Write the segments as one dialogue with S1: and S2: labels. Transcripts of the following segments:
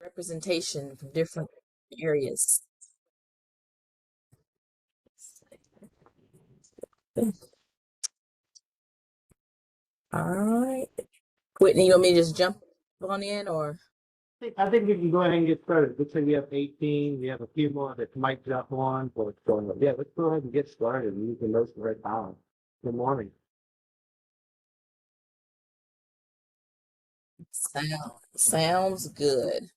S1: representation from different areas. All right. Whitney, you want me to just jump on in or?
S2: I think we can go ahead and get started. Looks like we have 18. We have a few more that might jump on for what's going on. Yeah, let's go ahead and get started. We can know some right now. Good morning.
S1: Sounds good.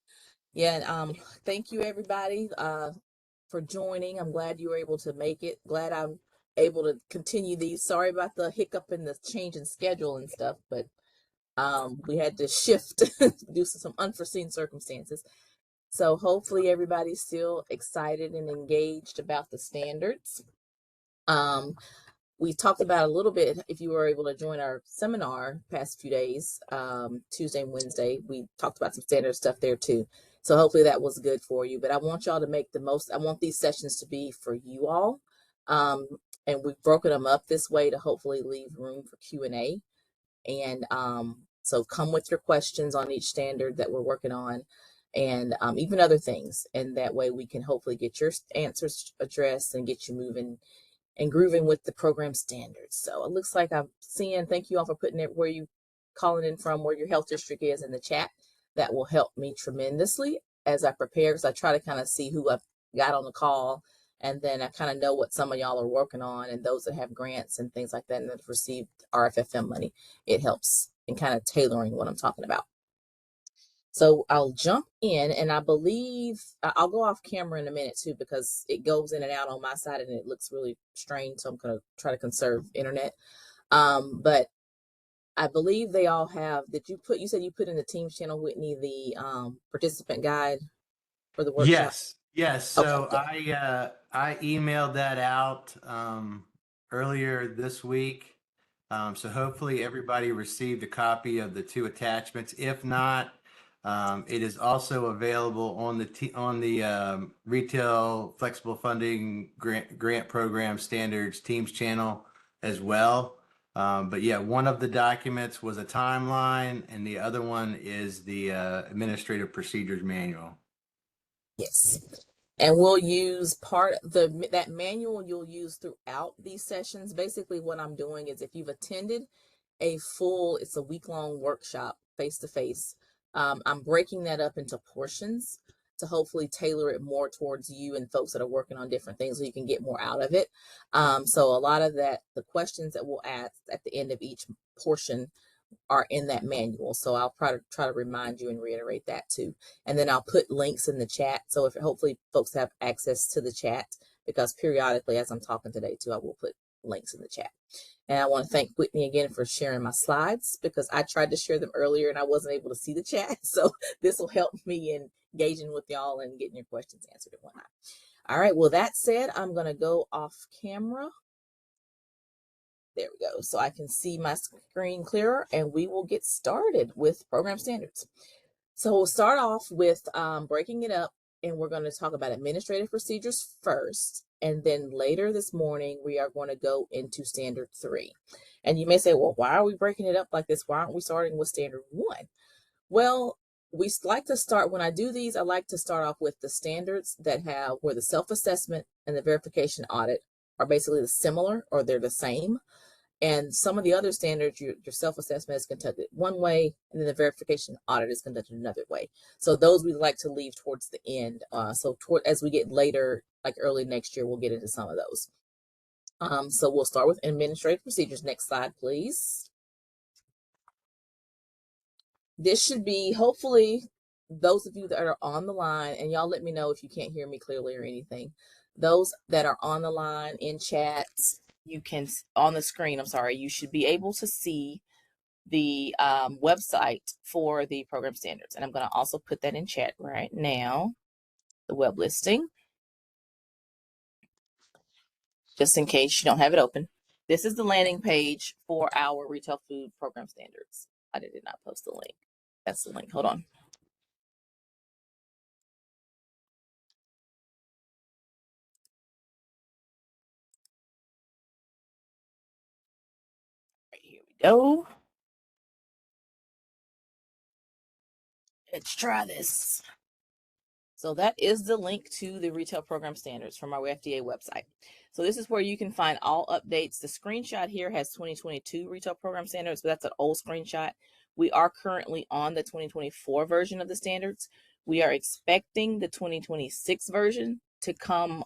S1: Yeah, thank you everybody for joining. I'm glad you were able to make it. Glad I'm able to continue these. Sorry about the hiccup in the change in schedule and stuff, but we had to shift due to some unforeseen circumstances. So hopefully everybody's still excited and engaged about the standards. We talked about a little bit, if you were able to join our seminar past few days, Tuesday and Wednesday, we talked about some standard stuff there too. So hopefully that was good for you, but I want y'all to make the most, I want these sessions to be for you all. And we've broken them up this way to hopefully leave room for Q&A. And so come with your questions on each standard that we're working on, and even other things. And that way we can hopefully get your answers addressed and get you moving and grooving with the program standards. So it looks like I'm seeing, thank you all for putting it where you calling in from, where your health district is in the chat. That will help me tremendously as I prepare, because I try to kind of see who I've got on the call, and then I kind of know what some of y'all are working on, and those that have grants and things like that and that have received RFFM money. It helps in kind of tailoring what I'm talking about. So I'll jump in, and I believe I'll go off camera in a minute too, because it goes in and out on my side and it looks really strange. So I'm going to try to conserve internet. But I believe they all have, you said you put in the Teams channel, Whitney, the participant guide for the workshop?
S3: Yes. So
S1: Okay.
S3: I emailed that out earlier this week. So hopefully everybody received a copy of the 2 attachments. If not, it is also available on the Retail Flexible Funding Grant Program Standards Teams channel as well. But yeah, one of the documents was a timeline, and the other one is the Administrative Procedures Manual.
S1: Yes. And we'll use that manual you'll use throughout these sessions. Basically what I'm doing is, if you've attended it's a week-long workshop face-to-face, I'm breaking that up into portions to hopefully tailor it more towards you and folks that are working on different things so you can get more out of it. So a lot of the questions that we'll ask at the end of each portion are in that manual. So I'll try to remind you and reiterate that too. And then I'll put links in the chat. So if hopefully folks have access to the chat, because periodically as I'm talking today too, I will put links in the chat. And I want to thank Whitney again for sharing my slides, because I tried to share them earlier and I wasn't able to see the chat. So this will help me in engaging with y'all and getting your questions answered and whatnot. All right. Well, that said, I'm going to go off camera. There we go. So I can see my screen clearer, and we will get started with program standards. So we'll start off with breaking it up, and we're going to talk about administrative procedures first. And then later this morning, we are going to go into standard 3. And you may say, well, why are we breaking it up like this? Why aren't we starting with standard 1? Well, we like to start, when I do these, I like to start off with the standards that have where the self-assessment and the verification audit are basically similar, or they're the same. And some of the other standards, your self-assessment is conducted one way, and then the verification audit is conducted another way. So those we like to leave towards the end. So as we get later, like early next year, we'll get into some of those. So we'll start with administrative procedures. Next slide, please. This should be, hopefully, those of you that are on the line, and y'all let me know if you can't hear me clearly or anything. Those that are on the line in chats, you can, on the screen, I'm sorry, you should be able to see the website for the program standards. And I'm going to also put that in chat right now, the web listing, just in case you don't have it open. This is the landing page for our retail food program standards. I did not post the link. That's the link. Hold on. Here we go. Let's try this. So that is the link to the retail program standards from our FDA website. So this is where you can find all updates. The screenshot here has 2022 retail program standards, but that's an old screenshot. We are currently on the 2024 version of the standards. We are expecting the 2026 version to come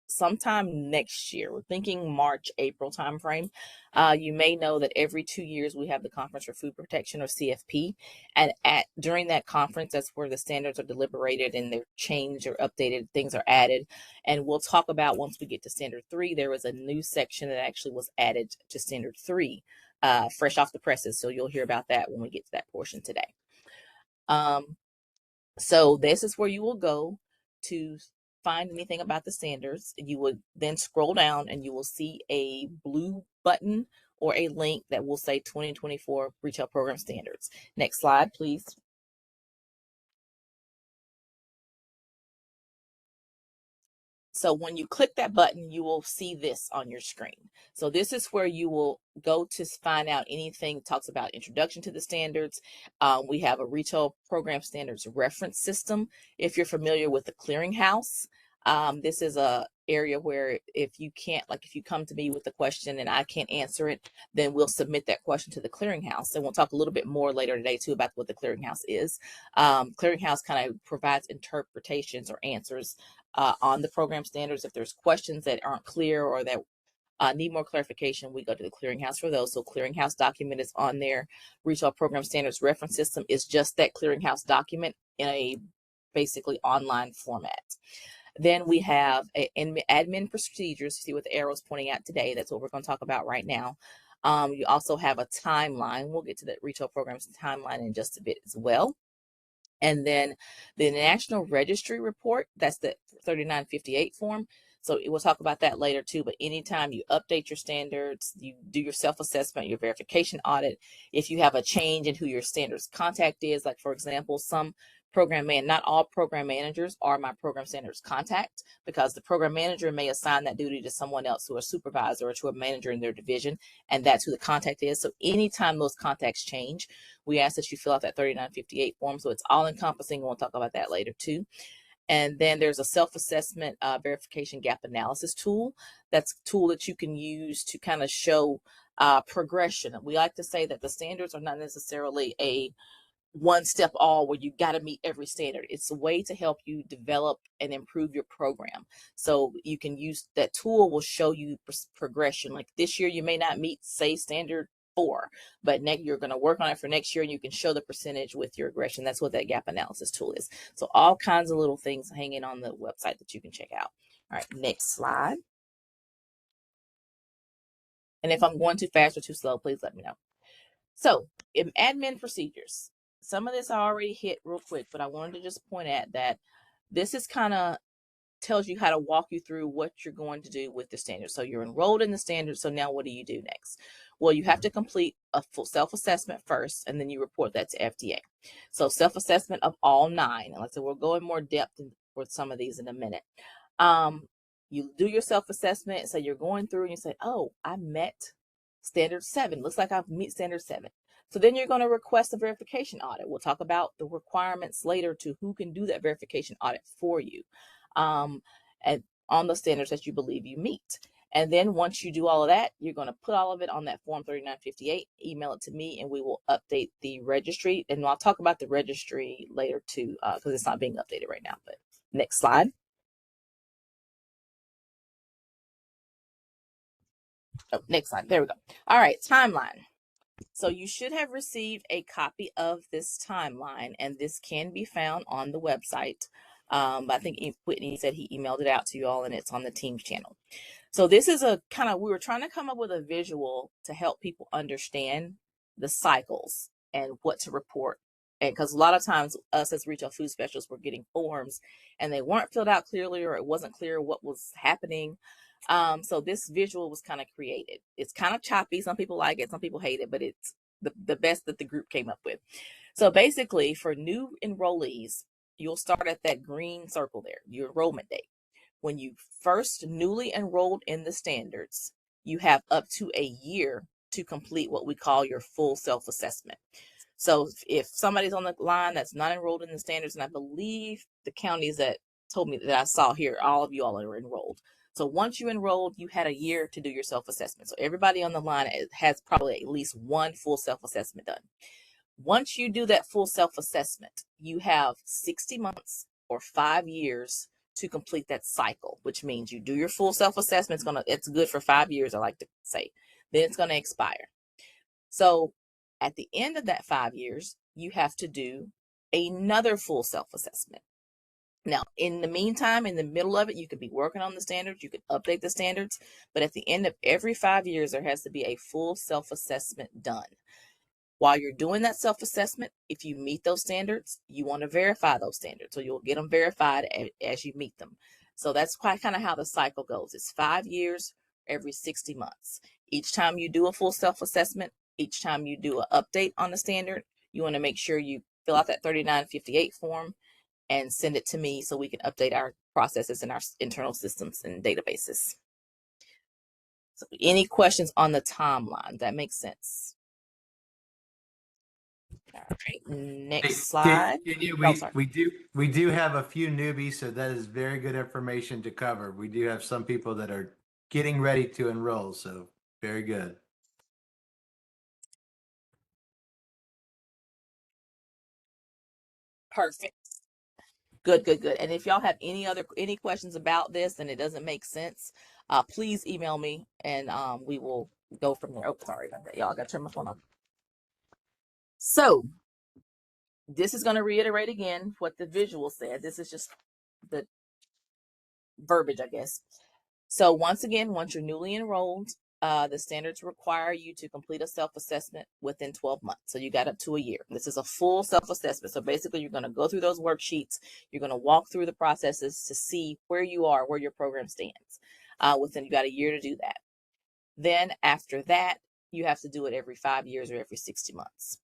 S1: sometime next year. We're thinking March, April timeframe. You may know that every 2 years we have the Conference for Food Protection, or CFP, and during that conference, that's where the standards are deliberated and they're changed or updated, things are added. And we'll talk about, once we get to Standard 3, there was a new section that actually was added to Standard 3, fresh off the presses. So you'll hear about that when we get to that portion today. So this is where you will go to find anything about the standards. You would then scroll down and you will see a blue button or a link that will say 2024 retail program standards. Next slide, please. So when you click that button, you will see this on your screen. So this is where you will go to find out anything that talks about introduction to the standards. We have a retail program standards reference system. If you're familiar with the clearinghouse, this is a area where if you can't, like if you come to me with a question and I can't answer it, then we'll submit that question to the clearinghouse. And we'll talk a little bit more later today too about what the clearinghouse is. Clearinghouse kind of provides interpretations or answers on the program standards. If there's questions that aren't clear or that need more clarification, we go to the clearinghouse for those. So clearinghouse document is on there. Retail program standards reference system is just that clearinghouse document in a basically online format. Then we have admin procedures. See what the arrow is pointing out today. That's what we're going to talk about right now. You also have a timeline. We'll get to the retail programs timeline in just a bit as well. And then the National Registry Report, that's the 3958 form. So we'll talk about that later too, but anytime you update your standards, you do your self-assessment, your verification audit, if you have a change in who your standards contact is, like for example, not all program managers are my program standards contact, because the program manager may assign that duty to someone else, to a supervisor or to a manager in their division, and that's who the contact is. So anytime those contacts change, we ask that you fill out that 3958 form. So it's all encompassing. We'll talk about that later too. And then there's a self-assessment verification gap analysis tool. That's a tool that you can use to kind of show progression. We like to say that the standards are not necessarily a one step all where you got to meet every standard. It's a way to help you develop and improve your program. So you can use that tool, will show you progression. Like this year, you may not meet, say, standard 4, but you're going to work on it for next year and you can show the percentage with your regression. That's what that gap analysis tool is. So all kinds of little things hanging on the website that you can check out. All right, next slide. And if I'm going too fast or too slow, please let me know. So in admin procedures, some of this I already hit real quick, but I wanted to just point out that this is kind of tells you how to walk you through what you're going to do with the standards. So you're enrolled in the standards. So now what do you do next? Well, you have to complete a full self-assessment first, and then you report that to FDA. So self-assessment of all 9. And like I said, we'll go in more depth with some of these in a minute. You do your self-assessment. So you're going through and you say, oh, I met standard 7. Looks like I've met standard 7. So then you're going to request a verification audit. We'll talk about the requirements later to who can do that verification audit for you, and on the standards that you believe you meet. And then once you do all of that, you're going to put all of it on that form 3958, email it to me, and we will update the registry. And I'll talk about the registry later too, because it's not being updated right now. But next slide. Oh, next slide. There we go. All right, timeline. So you should have received a copy of this timeline, and this can be found on the website. I think Whitney said he emailed it out to you all, and it's on the Teams channel. So this is a kind of, we were trying to come up with a visual to help people understand the cycles and what to report. And because a lot of times us as retail food specialists were getting forms and they weren't filled out clearly, or it wasn't clear what was happening. So this visual was kind of created. It's kind of choppy. Some people like it, some people hate it, but it's the best that the group came up with. So basically for new enrollees, you'll start at that green circle there, your enrollment date. When you first newly enrolled in the standards, you have up to a year to complete what we call your full self-assessment. So if somebody's on the line that's not enrolled in the standards, and I believe the counties that told me that I saw here, all of you all are enrolled. So once you enrolled, you had a year to do your self-assessment. So everybody on the line has probably at least one full self-assessment done. Once you do that full self-assessment, you have 60 months or 5 years to complete that cycle, which means you do your full self-assessment. It's good for 5 years, I like to say. Then it's going to expire. So at the end of that 5 years, you have to do another full self-assessment. Now, in the meantime, in the middle of it, you could be working on the standards, you could update the standards, but at the end of every 5 years, there has to be a full self-assessment done. While you're doing that self-assessment, if you meet those standards, you want to verify those standards. So you'll get them verified as you meet them. So that's quite kind of how the cycle goes. It's 5 years, every 60 months. Each time you do a full self-assessment, each time you do an update on the standard, you want to make sure you fill out that 3958 form and send it to me so we can update our processes and our internal systems and databases. So any questions on the timeline? That makes sense. All right, next slide.
S3: We do have a few newbies, so that is very good information to cover. We do have some people that are getting ready to enroll, so very good.
S1: Perfect. Good. And if y'all have any questions about this and it doesn't make sense, please email me and we will go from there. Oh, sorry about that, y'all. I gotta turn my phone off. So this is going to reiterate again what the visual said. This is just the verbiage, I guess. So once again, once you're newly enrolled, the standards require you to complete a self-assessment within 12 months. So you got up to a year. This is a full self-assessment. So basically you're going to go through those worksheets. You're going to walk through the processes to see where you are, where your program stands. You got a year to do that. Then after that, you have to do it every 5 years or every 60 months.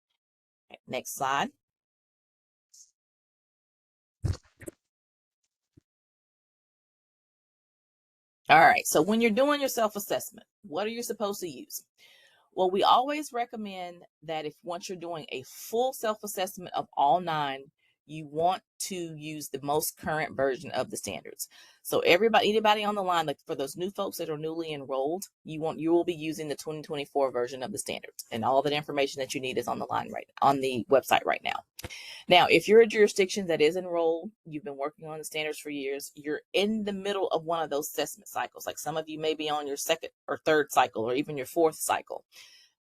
S1: Okay, next slide. All right, so when you're doing your self-assessment, what are you supposed to use? Well, we always recommend that once you're doing a full self-assessment of all 9, you want to use the most current version of the standards. So anybody on the line, like for those new folks that are newly enrolled, you will be using the 2024 version of the standards, and all that information that you need is on the line on the website right now. Now, if you're a jurisdiction that is enrolled, you've been working on the standards for years, you're in the middle of one of those assessment cycles, like some of you may be on your 2nd or 3rd cycle or even your 4th cycle,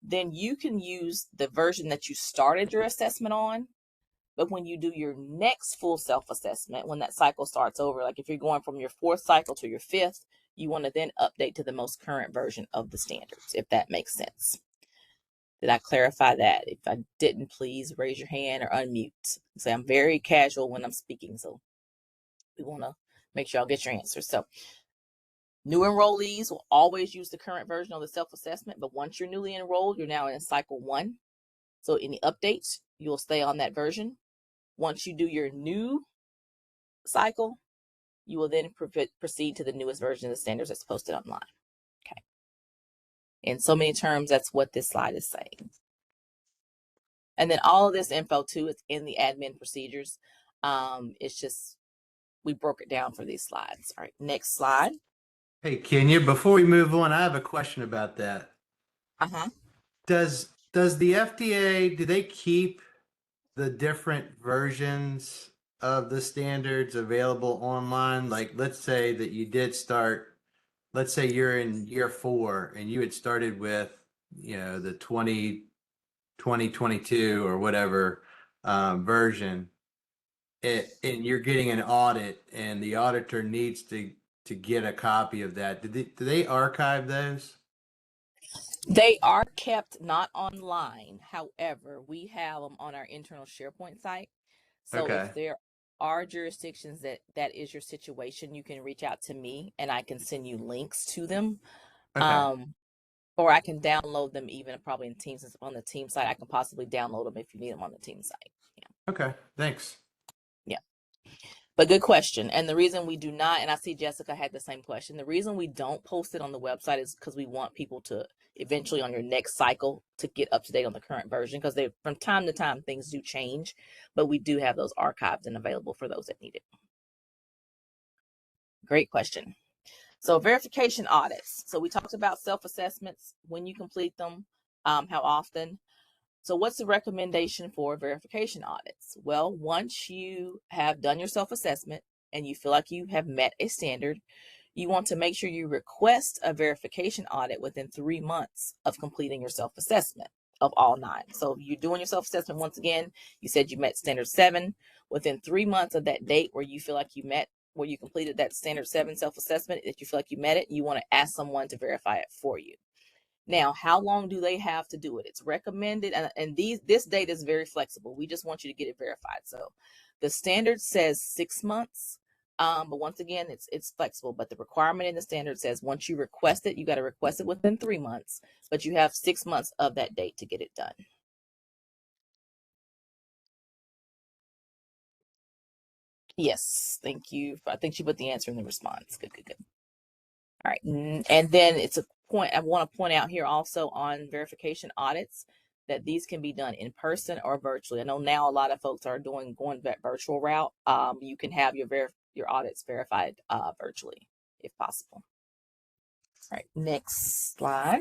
S1: then you can use the version that you started your assessment on. But when you do your next full self-assessment, when that cycle starts over, like if you're going from your 4th cycle to your 5th, you want to then update to the most current version of the standards, if that makes sense. Did I clarify that? If I didn't, please raise your hand or unmute. Say I'm very casual when I'm speaking, so we want to make sure y'all get your answers. So new enrollees will always use the current version of the self-assessment, but once you're newly enrolled, you're now in cycle 1. So any updates, you'll stay on that version. Once you do your new cycle, you will then proceed to the newest version of the standards that's posted online. Okay. In so many terms, that's what this slide is saying. And then all of this info too is in the admin procedures. It's just, we broke it down for these slides. All right, next slide.
S3: Hey, Kenya, before we move on, I have a question about that. Does the FDA, do they keep the different versions of the standards available online? Like, let's say that you did start, let's say you're in year 4 and you had started with, the 2022 or whatever version, and you're getting an audit and the auditor needs to get a copy of that. Do they archive those?
S1: They are kept not online. However, we have them on our internal SharePoint site. So
S3: Okay.
S1: if there are jurisdictions that is your situation, you can reach out to me and I can send you links to them.
S3: Okay.
S1: Or I can download them even probably in Teams on the team site. I can possibly download them if you need them on the team site. Yeah.
S3: Okay. Thanks.
S1: Yeah. But good question. And the reason we do not, and I see Jessica had the same question, the reason we don't post it on the website is because we want people to eventually on your next cycle to get up to date on the current version, because they from time to time things do change, but we do have those archived and available for those that need it. Great question. So verification audits. So we talked about self-assessments, when you complete them, how often. So what's the recommendation for verification audits? Well, once you have done your self-assessment and you feel like you have met a standard, you want to make sure you request a verification audit within 3 months of completing your self-assessment of all 9. So you're doing your self-assessment once again, you said you met standard 7. Within 3 months of that date where you feel like you met, where you completed that standard 7 self-assessment, if you feel like you met it, you want to ask someone to verify it for you. Now, how long do they have to do it? It's recommended, and this date is very flexible. We just want you to get it verified. So the standard says 6 months, but once again, it's flexible. But the requirement in the standard says once you request it, you got to request it within 3 months, but you have 6 months of that date to get it done. Yes, thank you. I think she put the answer in the response. Good. All right, and then it's a point I want to point out here also on verification audits that these can be done in person or virtually. I know now a lot of folks are going that virtual route. You can have your audits verified virtually if possible. All right, next slide.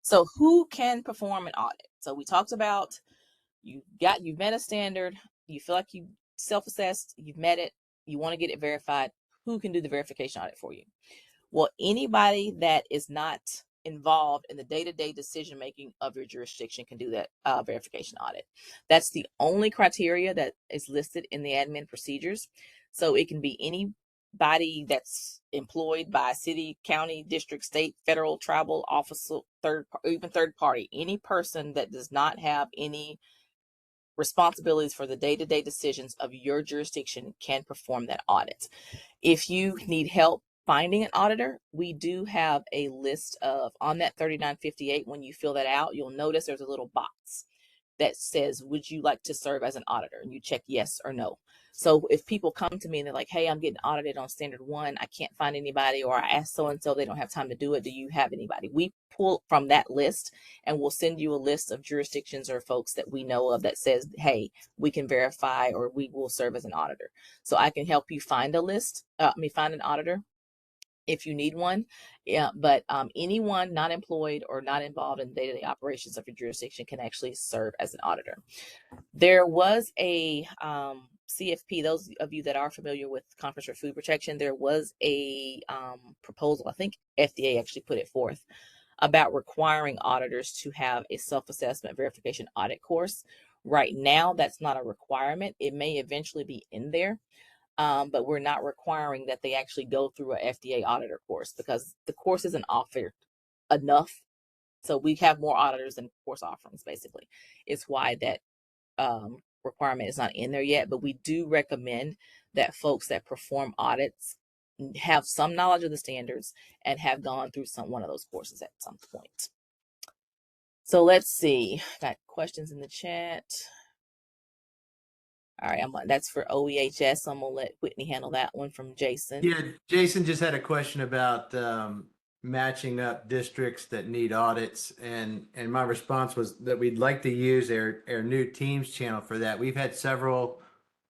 S1: So who can perform an audit? So we talked about you've met a standard, you feel like you self-assessed, you've met it, you want to get it verified. Who can do the verification audit for you? Well, anybody that is not involved in the day-to-day decision making of your jurisdiction can do that verification audit. That's the only criteria that is listed in the admin procedures. So it can be anybody that's employed by city, county, district, state, federal, tribal, officer, even third party. Any person that does not have any responsibilities for the day-to-day decisions of your jurisdiction can perform that audit. If you need help finding an auditor, we do have a list of, on that 3958, when you fill that out, you'll notice there's a little box that says, would you like to serve as an auditor? And you check yes or no. So if people come to me and they're like, hey, I'm getting audited on standard 1, I can't find anybody, or I asked so-and-so, they don't have time to do it, do you have anybody? We pull from that list and we'll send you a list of jurisdictions or folks that we know of that says, hey, we can verify or we will serve as an auditor. So I can help you find a list, find an auditor if you need one. Yeah, but anyone not employed or not involved in the day-to-day operations of your jurisdiction can actually serve as an auditor. There was a CFP, those of you that are familiar with Conference for Food Protection, there was a proposal, I think FDA actually put it forth, about requiring auditors to have a self-assessment verification audit course. Right now, that's not a requirement. It may eventually be in there. But we're not requiring that they actually go through a FDA auditor course because the course isn't offered enough. So we have more auditors than course offerings, basically. It's why that requirement is not in there yet, but we do recommend that folks that perform audits have some knowledge of the standards and have gone through one of those courses at some point. So let's see, got questions in the chat. All right, that's for OEHS. So I'm gonna let Whitney handle that one from Jason.
S3: Yeah, Jason just had a question about matching up districts that need audits, and my response was that we'd like to use our new Teams channel for that. We've had several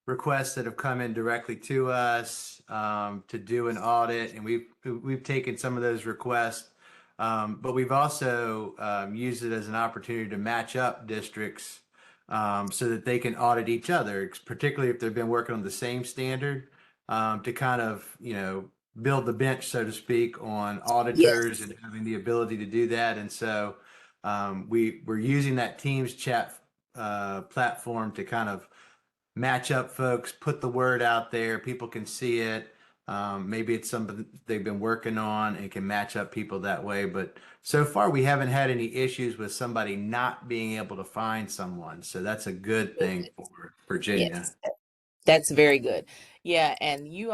S3: requests that have come in directly to us to do an audit, and we've taken some of those requests, but we've also used it as an opportunity to match up districts so that they can audit each other, particularly if they've been working on the same standard, to kind of, build the bench, so to speak, on auditors. Yes. And having the ability to do that. And so we're using that Teams chat platform to kind of match up folks, put the word out there, people can see it. Maybe it's something they've been working on and can match up people that way. But so far, we haven't had any issues with somebody not being able to find someone. So that's a good thing for Virginia.
S1: Yes. That's very good. Yeah, and you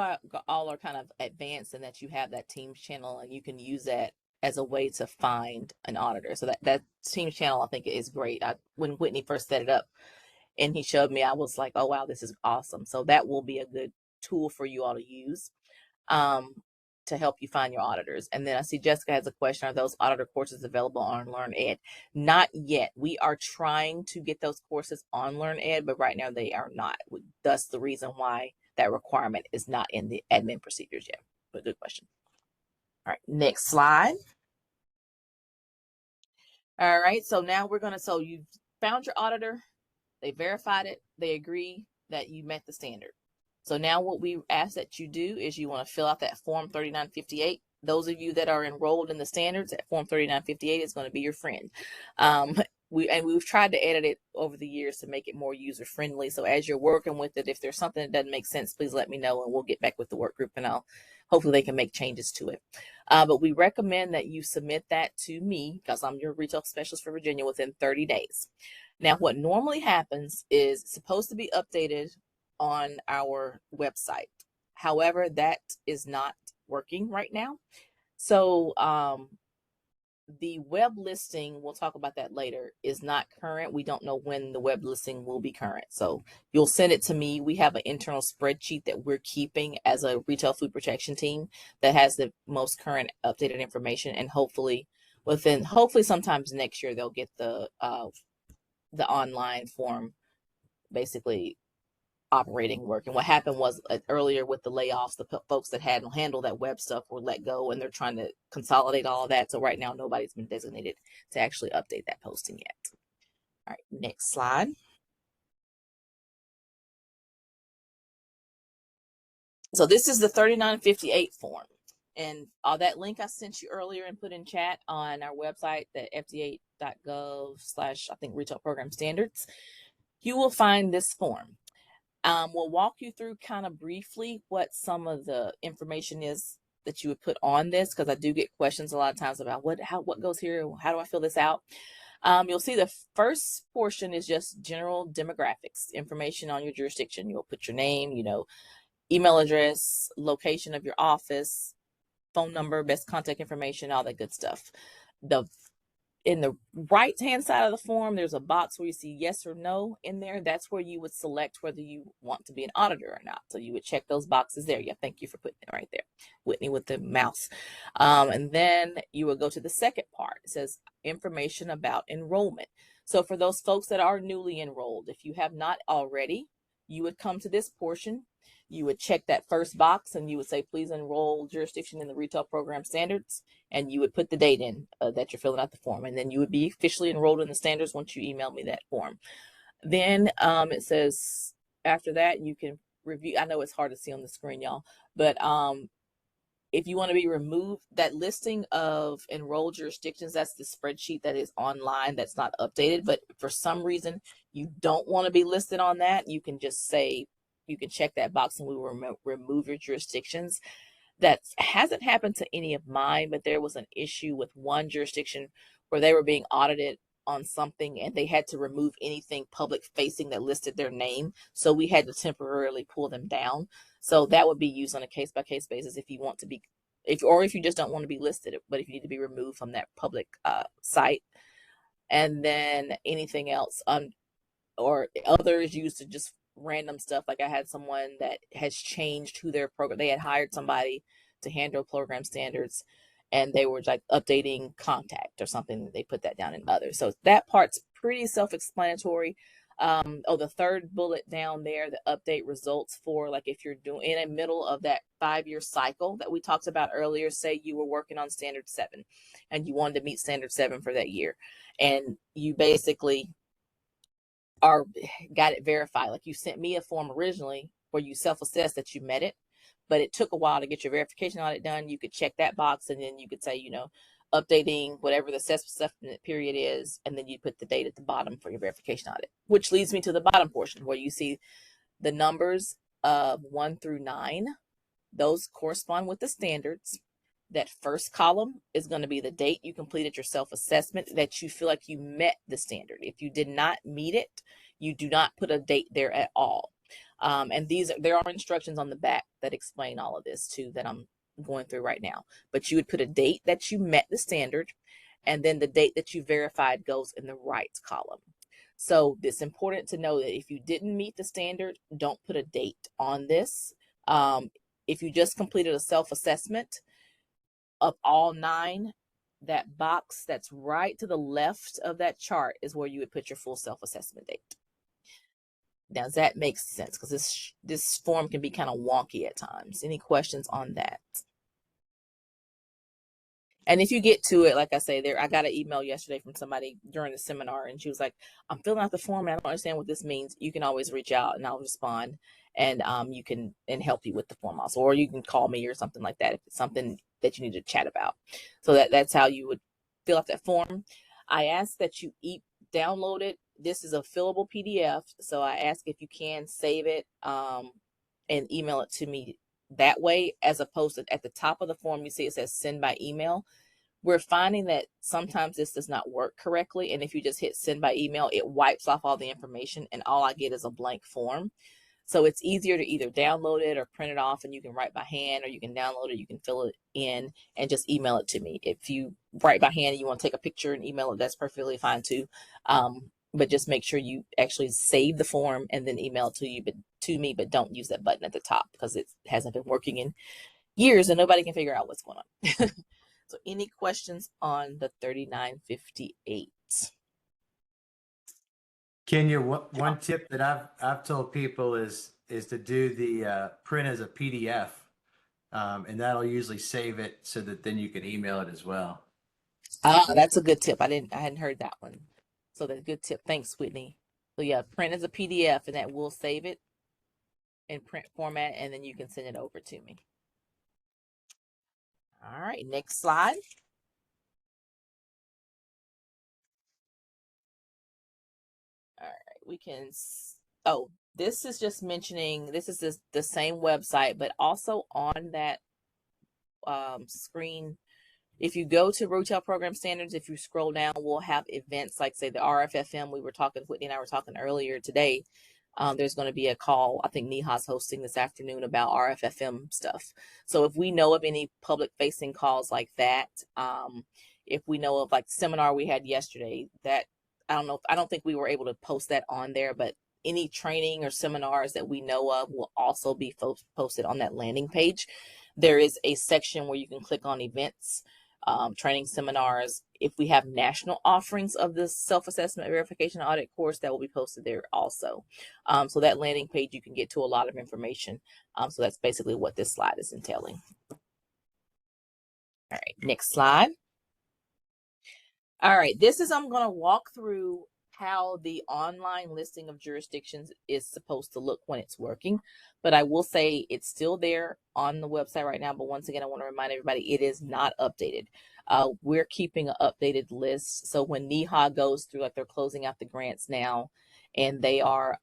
S1: all are kind of advanced in that you have that Teams channel and you can use that as a way to find an auditor. So that Teams channel, I think, is great. When Whitney first set it up, and he showed me, I was like, oh, wow, this is awesome. So that will be a good tool for you all to use to help you find your auditors. And then I see Jessica has a question. Are those auditor courses available on LearnEd? Not yet. We are trying to get those courses on LearnEd, but right now they are not. Thus the reason why that requirement is not in the admin procedures yet. But good question. All right, next slide. All right, so now we're gonna, so you've found your auditor, they verified it, they agree that you met the standard. So now what we ask that you do is you want to fill out that form 3958. Those of you that are enrolled in the standards, that form 3958 is going to be your friend. We've tried to edit it over the years to make it more user friendly. So as you're working with it, if there's something that doesn't make sense, please let me know and we'll get back with the work group and hopefully they can make changes to it. But we recommend that you submit that to me because I'm your retail specialist for Virginia within 30 days. Now, what normally happens is it's supposed to be updated on our website. However, that is not working right now. So the web listing, we'll talk about that later, is not current. We don't know when the web listing will be current. So you'll send it to me. We have an internal spreadsheet that we're keeping as a retail food protection team that has the most current updated information. And hopefully sometimes next year, they'll get the online form basically operating work. And what happened was earlier with the layoffs, the folks that had handled that web stuff were let go and they're trying to consolidate all of that. So right now, nobody's been designated to actually update that posting yet. All right, next slide. So this is the 3958 form. And all that link I sent you earlier and put in chat on our website, the fda.gov/ I think retail program standards, you will find this form. We'll walk you through kind of briefly what some of the information is that you would put on this, because I do get questions a lot of times about what goes here, how do I fill this out? You'll see the first portion is just general demographics, information on your jurisdiction. You'll put your name, email address, location of your office, phone number, best contact information, all that good stuff. In the right-hand side of the form, there's a box where you see yes or no in there. That's where you would select whether you want to be an auditor or not. So you would check those boxes there. Yeah, thank you for putting it right there, Whitney, with the mouse. And then you will go to the second part. It says information about enrollment. So for those folks that are newly enrolled, if you have not already, you would come to this portion. You would check that first box and you would say, please enroll jurisdiction in the retail program standards. And you would put the date in that you're filling out the form. And then you would be officially enrolled in the standards once you email me that form. Then it says after that, you can review. I know it's hard to see on the screen, y'all, but if you want to be removed, that listing of enrolled jurisdictions, that's the spreadsheet that is online that's not updated. But for some reason, you don't want to be listed on that, you can just say, you can check that box and we will remove your jurisdictions. That hasn't happened to any of mine, but there was an issue with one jurisdiction where they were being audited on something and they had to remove anything public facing that listed their name. So we had to temporarily pull them down. So that would be used on a case-by-case basis if you want to be, if you just don't want to be listed, but if you need to be removed from that public site. And then anything else or others used to just random stuff. Like I had someone that has changed who their program, they had hired somebody to handle program standards and they were like updating contact or something. They put that down in others. So that part's pretty self-explanatory. The third bullet down there, the update results for, like, if you're doing in the middle of that 5-year cycle that we talked about earlier, say you were working on standard 7 and you wanted to meet standard 7 for that year. And you basically got it verified. Like you sent me a form originally where you self-assessed that you met it, but it took a while to get your verification audit done. You could check that box and then you could say, updating whatever the assessment period is, and then you put the date at the bottom for your verification audit, which leads me to the bottom portion where you see the numbers of 1 through 9. Those correspond with the standards. That first column is going to be the date you completed your self-assessment, that you feel like you met the standard. If you did not meet it, you do not put a date there at all. And there are instructions on the back that explain all of this too that I'm going through right now. But you would put a date that you met the standard, and then the date that you verified goes in the right column. So it's important to know that if you didn't meet the standard, don't put a date on this. If you just completed a self-assessment of all 9, that box that's right to the left of that chart is where you would put your full self-assessment date. Now, does that make sense? Because this form can be kind of wonky at times. Any questions on that? And if you get to it, like I say, I got an email yesterday from somebody during the seminar, and she was like, I'm filling out the form and I don't understand what this means. You can always reach out and I'll respond, and you can help you with the form also, or you can call me or something like that if it's something that you need to chat about. So that's how you would fill out that form. I ask that you download it. This is a fillable PDF, so I ask if you can save it and email it to me that way, as opposed to at the top of the form you see it says send by email. We're finding that sometimes this does not work correctly, and if you just hit send by email, it wipes off all the information and all I get is a blank form. So it's easier to either download it or print it off, and you can write by hand, or you can download it, you can fill it in and just email it to me. If you write by hand and you want to take a picture and email it, that's perfectly fine too. But just make sure you actually save the form and then email it to me, but don't use that button at the top because it hasn't been working in years and nobody can figure out what's going on. So any questions on the 3958?
S3: Kenya, one tip that I've told people is to do the print as a PDF, and that'll usually save it so that then you can email it as well.
S1: That's a good tip. I hadn't heard that one. So that's a good tip. Thanks, Whitney. So yeah, print as a PDF, and that will save it in print format, and then you can send it over to me. All right, next slide. All right, we can, this is just mentioning, this is the same website, but also on that screen, if you go to Retail Program Standards, if you scroll down, we'll have events like, say, the RFFM. Whitney and I were talking earlier today. There's going to be a call, I think NEHA's hosting this afternoon, about RFFM stuff. So if we know of any public-facing calls like that, if we know of like the seminar we had yesterday, that I don't think we were able to post that on there, but any training or seminars that we know of will also be posted on that landing page. There is a section where you can click on events, training, seminars. If we have national offerings of this self-assessment verification audit course, that will be posted there also. So that landing page, you can get to a lot of information. So that's basically what this slide is entailing. All right, next slide. All right, I'm going to walk through how the online listing of jurisdictions is supposed to look when it's working. But I will say it's still there on the website right now. But once again, I want to remind everybody it is not updated. We're keeping an updated list. So when NEHA goes through, like they're closing out the grants now, and they are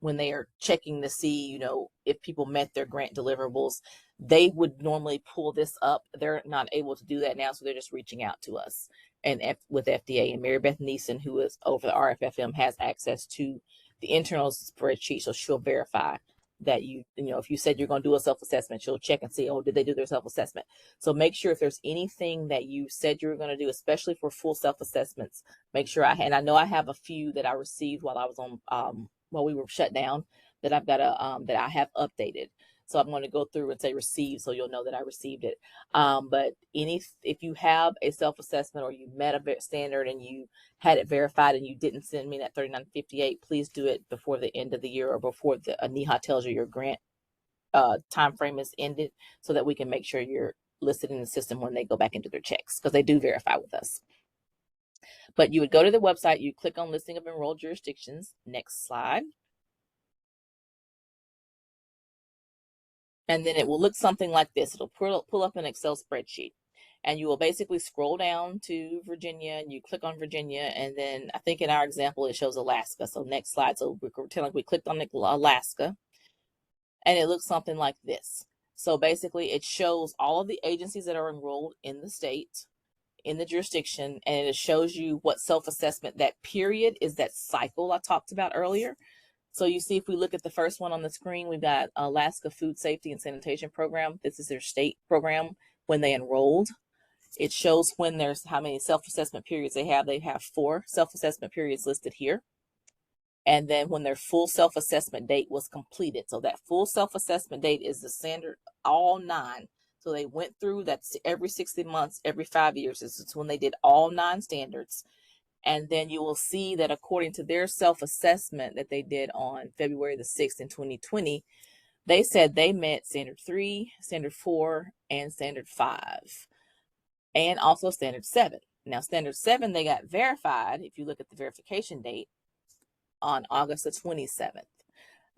S1: when they are checking to see, if people met their grant deliverables, they would normally pull this up. They're not able to do that now, so they're just reaching out to us and with FDA. And Mary Beth Neeson, who is over the RFFM, has access to the internal spreadsheet, so she'll verify that if you said you're going to do a self-assessment, she'll check and see, did they do their self-assessment? So make sure if there's anything that you said you were going to do, especially for full self-assessments, make sure and I know I have a few that I received while I was on while we were shut down that I've got that I have updated. So I'm going to go through and say receive, so you'll know that I received it. But if you have a self-assessment or you met a standard and you had it verified and you didn't send me that 3958, please do it before the end of the year or before the NEHA tells you your grant time frame is ended, so that we can make sure you're listed in the system when they go back into their checks, because they do verify with us. But you would go to the website, you click on listing of enrolled jurisdictions. Next slide. And then it will look something like this. It'll pull up an Excel spreadsheet, and you will basically scroll down to Virginia, and you click on Virginia, and then I think in our example it shows Alaska. So next slide. So we're pretending we clicked on Alaska, and it looks something like this. So basically it shows all of the agencies that are enrolled in the state, in the jurisdiction, and it shows you what self-assessment that period is, that cycle I talked about earlier. So you see, if we look at the first one on the screen, we've got Alaska Food Safety and Sanitation Program. This is their state program when they enrolled. It shows when there's how many self-assessment periods they have. They have 4 self-assessment periods listed here. And then when their full self-assessment date was completed. So that full self-assessment date is the standard, all 9. So they went through, that's every 60 months, every 5 years. This is when they did all 9 standards. And then you will see that according to their self-assessment that they did on February the 6th in 2020, they said they met standard 3, standard 4, and standard 5, and also standard 7. Now, standard 7, they got verified, if you look at the verification date, on August the 27th.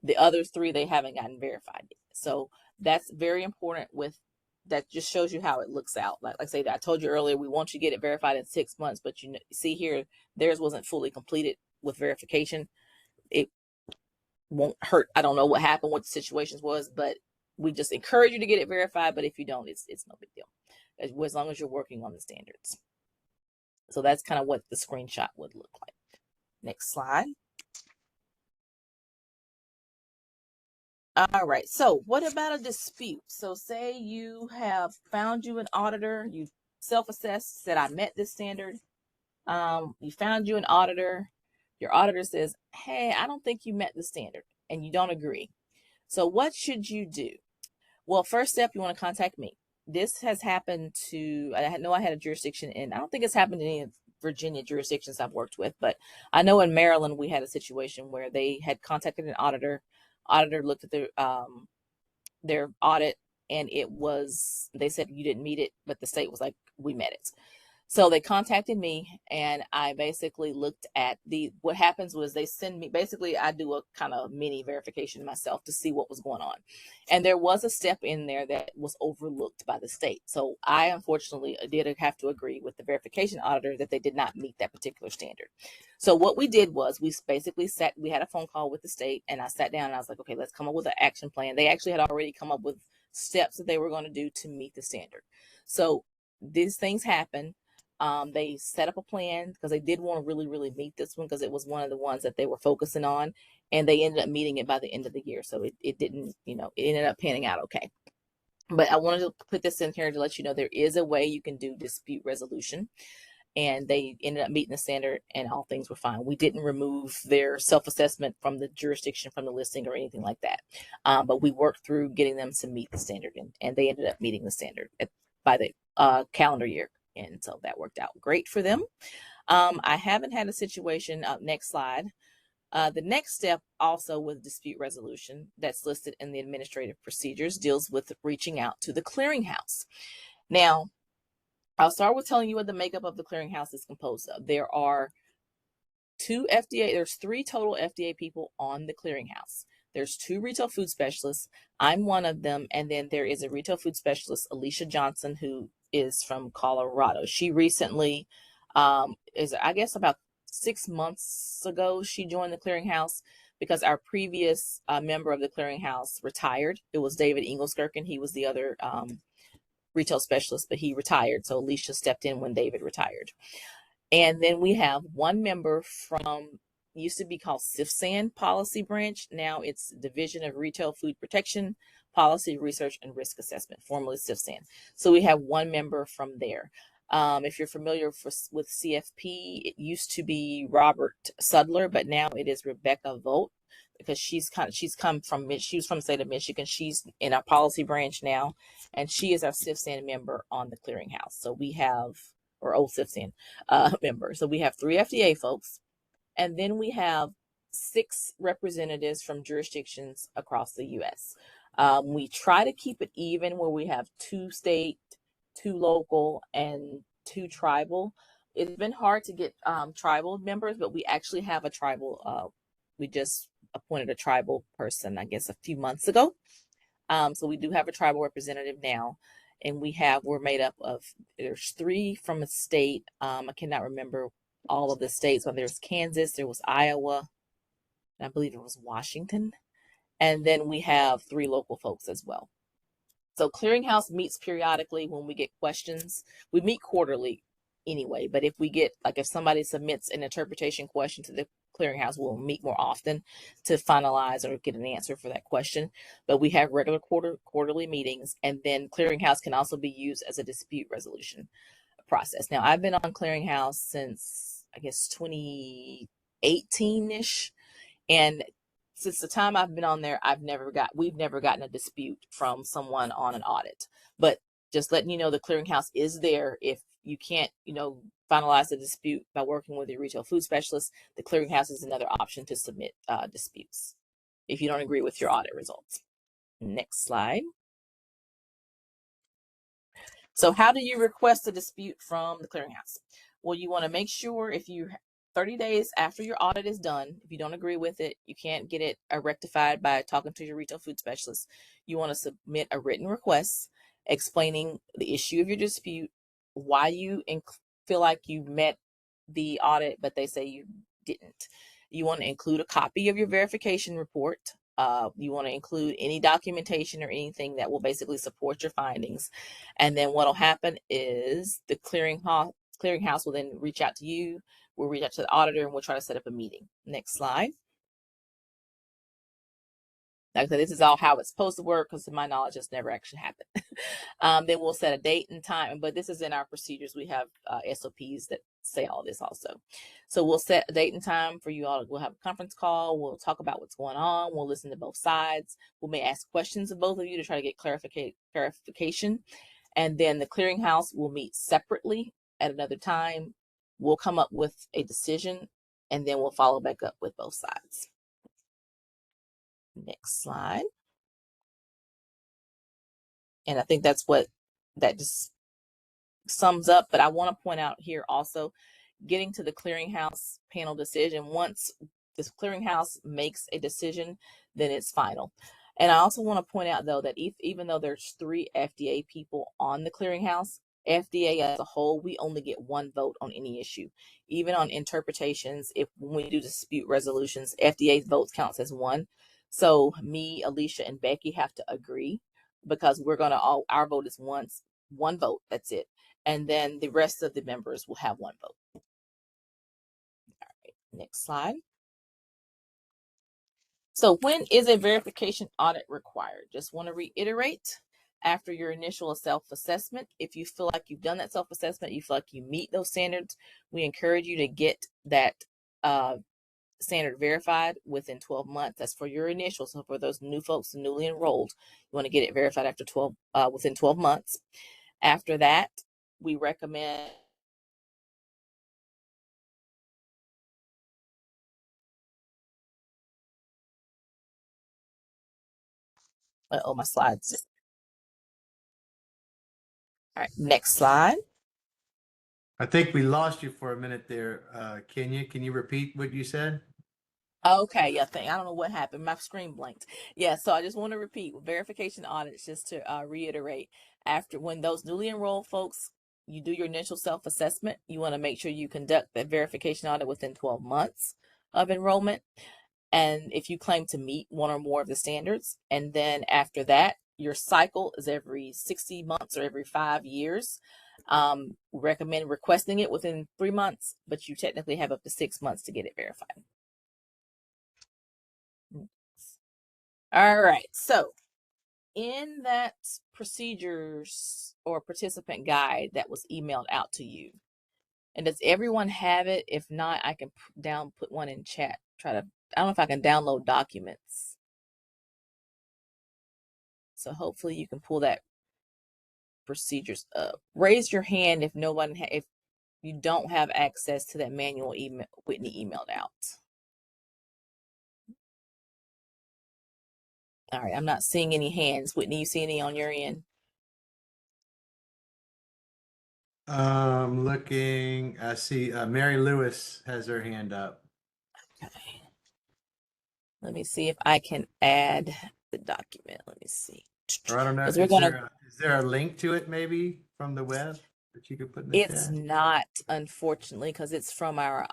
S1: The other 3, they haven't gotten verified yet. So that's very important. With that, just shows you how it looks out. Like I say, I told you earlier, we want you to get it verified in 6 months, but you see here, theirs wasn't fully completed with verification. It won't hurt. I don't know what happened, what the situations was, but we just encourage you to get it verified. But if you don't, it's no big deal, as long as you're working on the standards. So that's kind of what the screenshot would look like. Next slide. All right, so what about a dispute? So say you have found you an auditor, you self-assessed, said I met this standard. You found you an auditor, your auditor says, hey, I don't think you met the standard, and you don't agree. So what should you do? Well, first step, you want to contact me. This has happened to, I know I had a jurisdiction in, I don't think it's happened in any Virginia jurisdictions I've worked with, but I know in Maryland we had a situation where they had contacted an auditor. Auditor looked at their audit, and it was, they said you didn't meet it, but the state was like, we met it. So they contacted me, and I basically looked at what happens was they send me, basically I do a kind of mini verification myself to see what was going on. And there was a step in there that was overlooked by the state. So I unfortunately did have to agree with the verification auditor that they did not meet that particular standard. So what we did was we basically we had a phone call with the state, and I sat down and I was like, okay, let's come up with an action plan. They actually had already come up with steps that they were going to do to meet the standard. So these things happen. They set up a plan because they did want to really, really meet this one because it was one of the ones that they were focusing on, and they ended up meeting it by the end of the year. So it didn't, it ended up panning out okay. But I wanted to put this in here to let you know there is a way you can do dispute resolution, and they ended up meeting the standard and all things were fine. We didn't remove their self-assessment from the jurisdiction, from the listing or anything like that. But we worked through getting them to meet the standard, and they ended up meeting the standard by the calendar year. And so that worked out great for them. I haven't had a situation, next slide. The next step also with dispute resolution that's listed in the administrative procedures deals with reaching out to the clearinghouse. Now, I'll start with telling you what the makeup of the clearinghouse is composed of. There are there's 3 total FDA people on the clearinghouse. There's 2 retail food specialists. I'm one of them. And then there is a retail food specialist, Alicia Johnson, who is from Colorado. She recently, I guess about 6 months ago, she joined the clearinghouse because our previous member of the clearinghouse retired. It was David Engelskirchen. He was the other retail specialist, but he retired. So Alicia stepped in when David retired. And then we have 1 member from, used to be called CFSAN Policy Branch. Now it's Division of Retail Food Protection, Policy Research and Risk Assessment, formerly CFSAN. So we have 1 member from there. If you're familiar with CFP, it used to be Robert Sudler, but now it is Rebecca Vogt, because she was from the state of Michigan. She's in our policy branch now, and she is our CFSAN member on the clearinghouse. So we have, or old CFSAN member. So we have 3 FDA folks, and then we have 6 representatives from jurisdictions across the U.S. We try to keep it even, where we have 2 state, 2 local, and 2 tribal. It's been hard to get tribal members, but we actually have a tribal. We just appointed a tribal person, I guess, a few months ago. So we do have a tribal representative now, and we're made up of, there's 3 from a state. I cannot remember all of the states, but there's Kansas, there was Iowa, and I believe it was Washington. And then we have 3 local folks as well. So clearinghouse meets periodically when we get questions. We meet quarterly anyway, but if we get, like, if somebody submits an interpretation question to the clearinghouse, we'll meet more often to finalize or get an answer for that question. But we have regular quarterly meetings, and then clearinghouse can also be used as a dispute resolution. process. Now, I've been on Clearinghouse since, I guess, 2018-ish. And since the time I've been on there, we've never gotten a dispute from someone on an audit. But just letting you know, the Clearinghouse is there. If you can't, finalize the dispute by working with your retail food specialist, the Clearinghouse is another option to submit disputes if you don't agree with your audit results. Next slide. So how do you request a dispute from the Clearinghouse? Well, you want to make sure 30 days after your audit is done, if you don't agree with it, you can't get it rectified by talking to your retail food specialist. You want to submit a written request explaining the issue of your dispute, why you feel like you met the audit, but they say you didn't. You want to include a copy of your verification report. You want to include any documentation or anything that will basically support your findings. And then what will happen is the clearinghouse will then reach out to you. We'll reach out to the auditor and we'll try to set up a meeting. Next slide. Like I said, this is all how it's supposed to work because to my knowledge, it's never actually happened. Then we'll set a date and time, but this is in our procedures. We have SOPs that say all this also. So we'll set a date and time for you all. We'll have a conference call. We'll talk about what's going on. We'll listen to both sides. We may ask questions of both of you to try to get clarification. And then the clearinghouse will meet separately at another time. We'll come up with a decision and then we'll follow back up with both sides. Next slide. And I think that's what that just sums up. But I want to point out here also, getting to the clearinghouse panel decision. Once this clearinghouse makes a decision, then it's final. And I also want to point out, though, that even though there's 3 FDA people on the clearinghouse, FDA as a whole, we only get 1 vote on any issue. Even on interpretations, when we do dispute resolutions, FDA's votes counts as 1. So me, Alicia, and Becky have to agree because our vote is one vote. That's it. And then the rest of the members will have 1 vote. All right, next slide. So when is a verification audit required? Just want to reiterate, after your initial self-assessment, if you feel like you've done that self-assessment, you feel like you meet those standards, we encourage you to get that standard verified within 12 months. That's for your initial. So for those new folks, newly enrolled, you want to get it verified within 12 months. After that, we recommend my slides. All right, next slide.
S3: I think we lost you for a minute there, Kenya. Can you repeat what you said?
S1: Okay, yeah, I don't know what happened. My screen blanked. Yeah, so I just want to repeat verification audits, just to reiterate. When those newly enrolled folks, you do your initial self-assessment, you want to make sure you conduct that verification audit within 12 months of enrollment. And if you claim to meet 1 or more of the standards, and then after that, your cycle is every 60 months or every 5 years. Recommend requesting it within 3 months, but you technically have up to 6 months to get it verified. All right, so in that procedures or participant guide that was emailed out to you, and does everyone have it? If not, I can put one in chat. I don't know if I can download documents. So hopefully you can pull that procedures up. Raise your hand if if you don't have access to that manual email Whitney emailed out. All right, I'm not seeing any hands. Whitney, you see any on your end?
S3: Looking, I see Mary Lewis has her hand up.
S1: Okay. Let me see if I can add the document. Let me see.
S3: Or I don't know,
S1: Because
S3: is there a link to it maybe from the web that you could put in the
S1: it's
S3: chat?
S1: not, unfortunately, because it's from our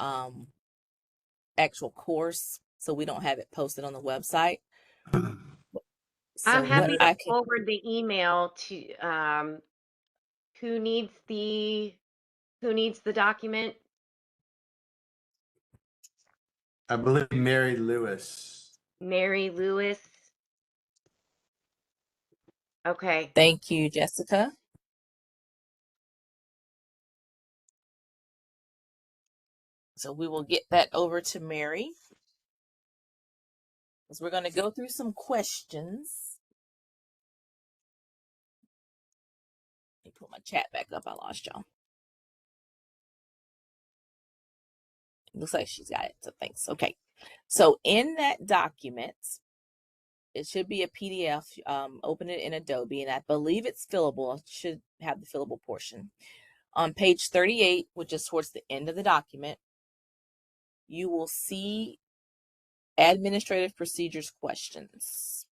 S1: actual course, so we don't have it posted on the website. So
S4: I'm happy to
S1: I can
S4: forward the email to who needs the document.
S3: I believe Mary Lewis.
S4: Mary Lewis. Okay.
S1: thank you, Jessica. So we will get that over to Mary, because we're going to go through some questions. Let me put my chat back up. I lost y'all. It looks like she's got it. So thanks. Okay. So in that document, it should be a PDF. Open it in Adobe, and I believe it's fillable. It should have the fillable portion. On page 38, which is towards the end of the document, you will see administrative procedures questions.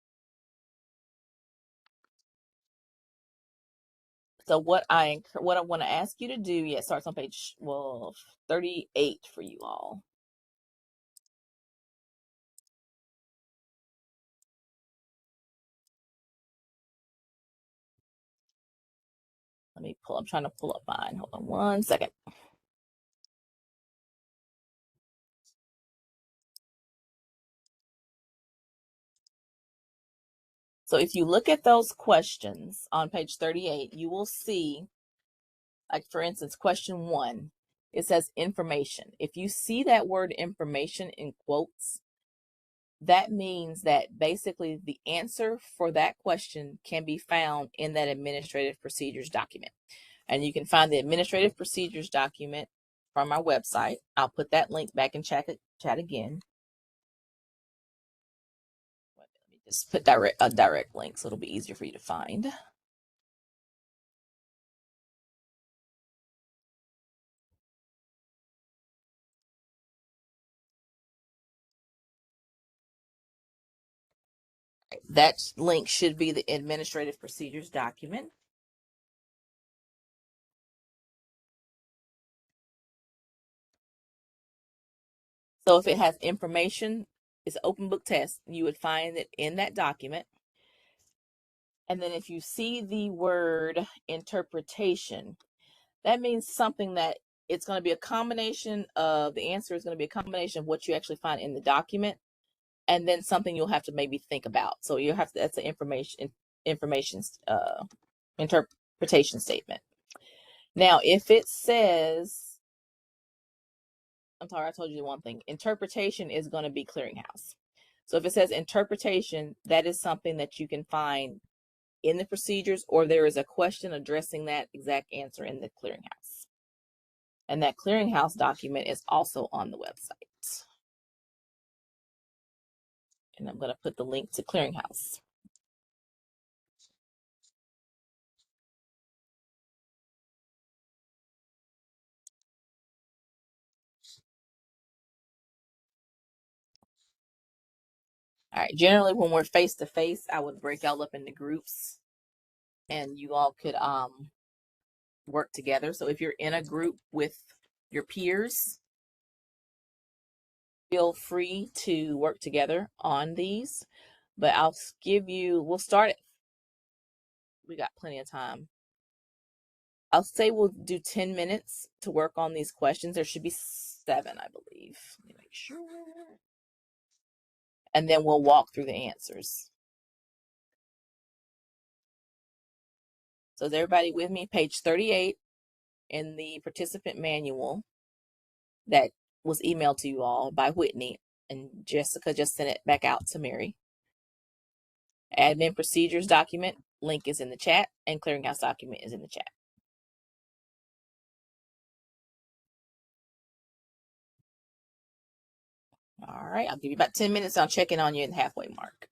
S1: So what I want to ask you to do, it starts on page 38 for you all. I'm trying to pull up mine. Hold on one second. So if you look at those questions on page 38, you will see, like for instance, question 1, it says information. If you see that word information in quotes, that means that basically the answer for that question can be found in that administrative procedures document. And you can find the administrative procedures document from our website. I'll put that link back in chat again. Let me just put a direct link so it'll be easier for you to find. That link should be the administrative procedures document. So if it has information, it's an open book test, you would find it in that document. And then if you see the word interpretation, that means something that it's going to be a combination of, the answer is going to be a combination of what you actually find in the document, and then something you'll have to maybe think about. So you have to, that's an interpretation statement. Now, if it says, I'm sorry, I told you one thing. Interpretation is going to be clearinghouse. So if it says interpretation, that is something that you can find in the procedures, or there is a question addressing that exact answer in the clearinghouse. And that clearinghouse document is also on the website. And I'm going to put the link to clearinghouse. All right, generally when we're face to face, I would break y'all up into groups and you all could work together. So if you're in a group with your peers, feel free to work together on these. But we'll start, we got plenty of time. I'll say we'll do 10 minutes to work on these questions. There should be 7, I believe. Let me make sure. And then we'll walk through the answers. So is everybody with me? Page 38 in the participant manual that was emailed to you all by Whitney, and Jessica just sent it back out to Mary. Admin procedures document, link is in the chat, and clearinghouse document is in the chat. All right, I'll give you about 10 minutes. I'll check in on you at the halfway mark.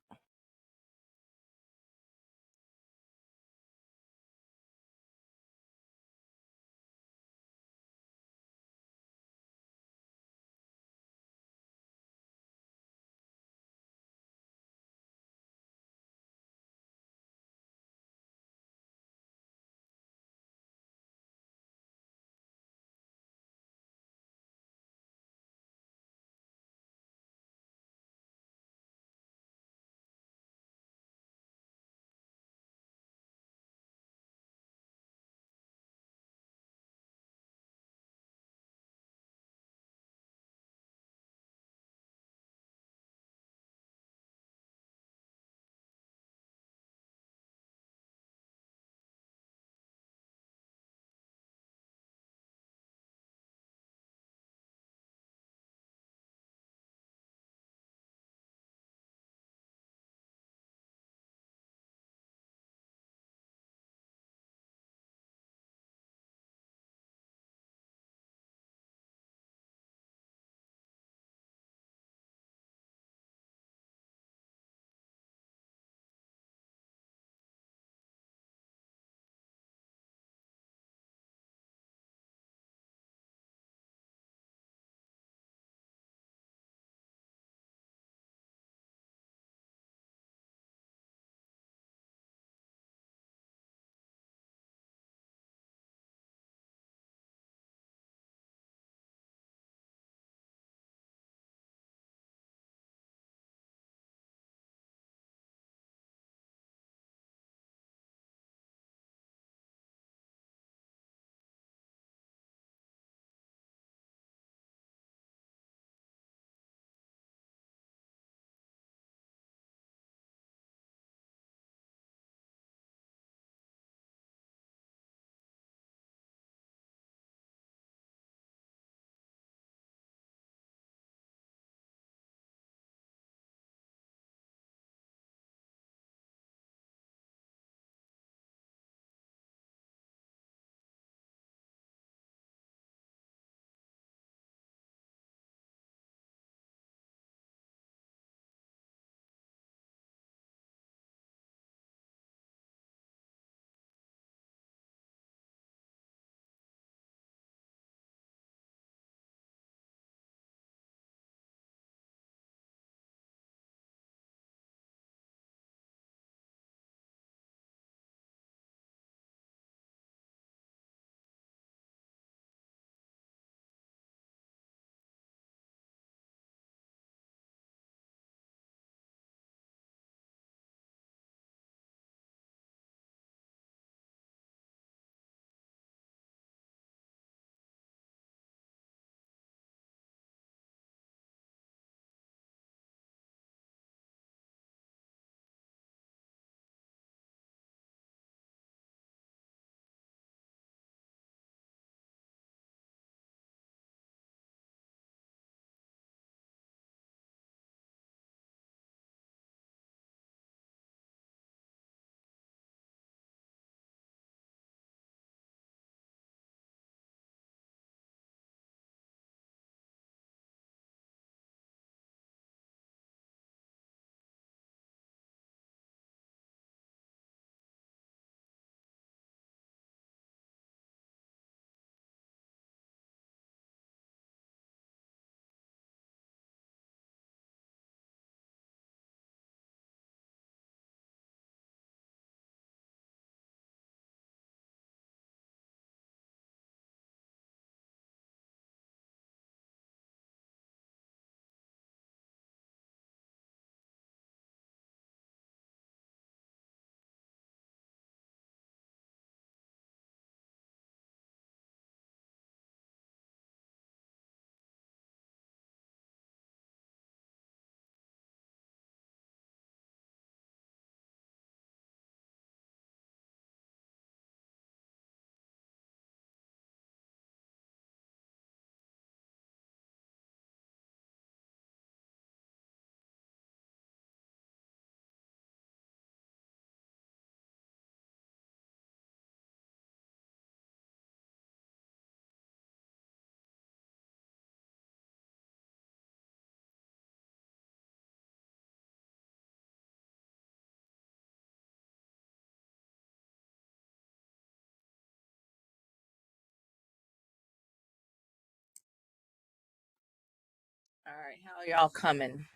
S1: right, how are y'all coming?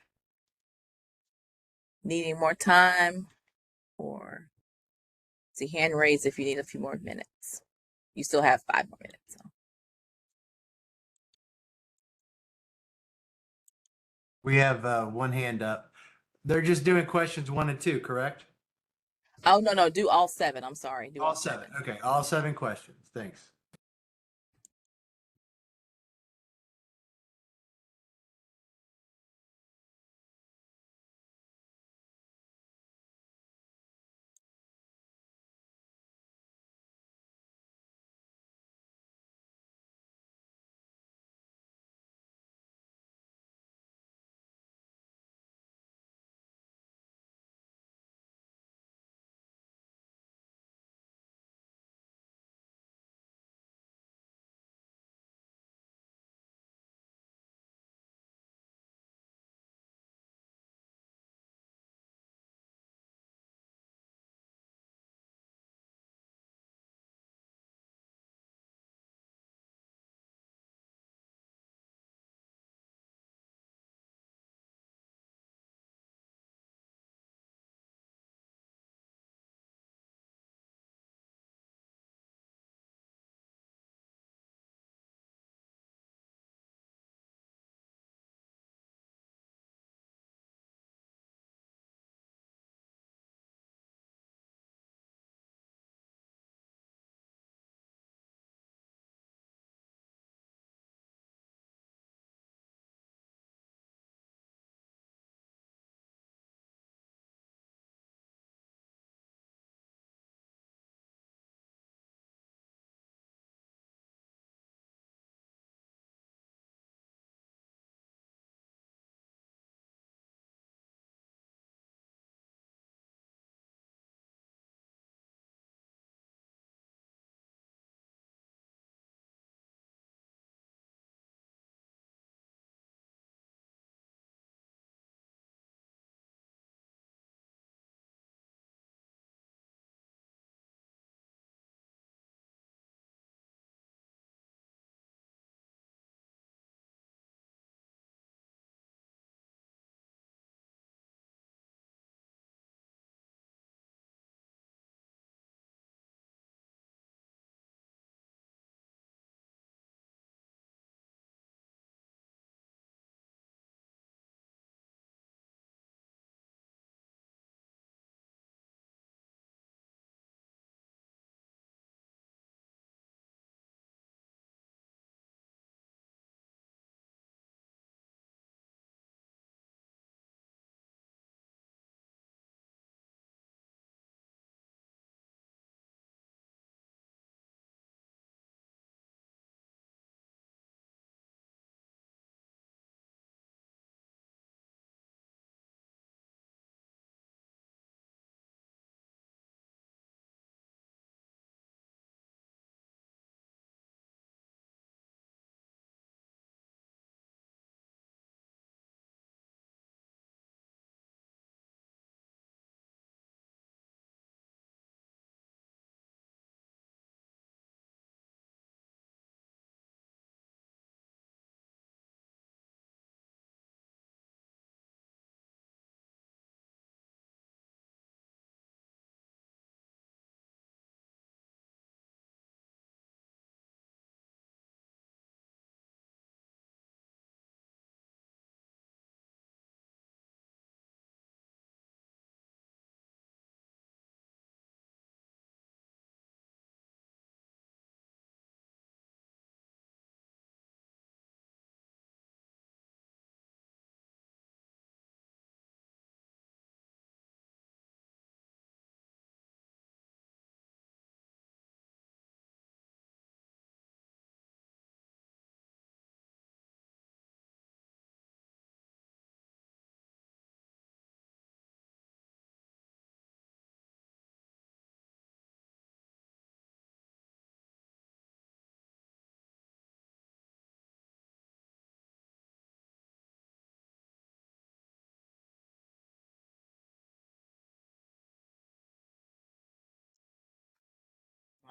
S1: Needing more time, or see hand raised if you need a few more minutes. You still have 5 more minutes. So.
S3: We have one hand up. They're just doing questions 1 and 2, correct?
S1: Oh no, do all 7. I'm sorry, do
S3: All
S1: all
S3: 7.
S1: 7.
S3: Okay, all 7 questions. Thanks.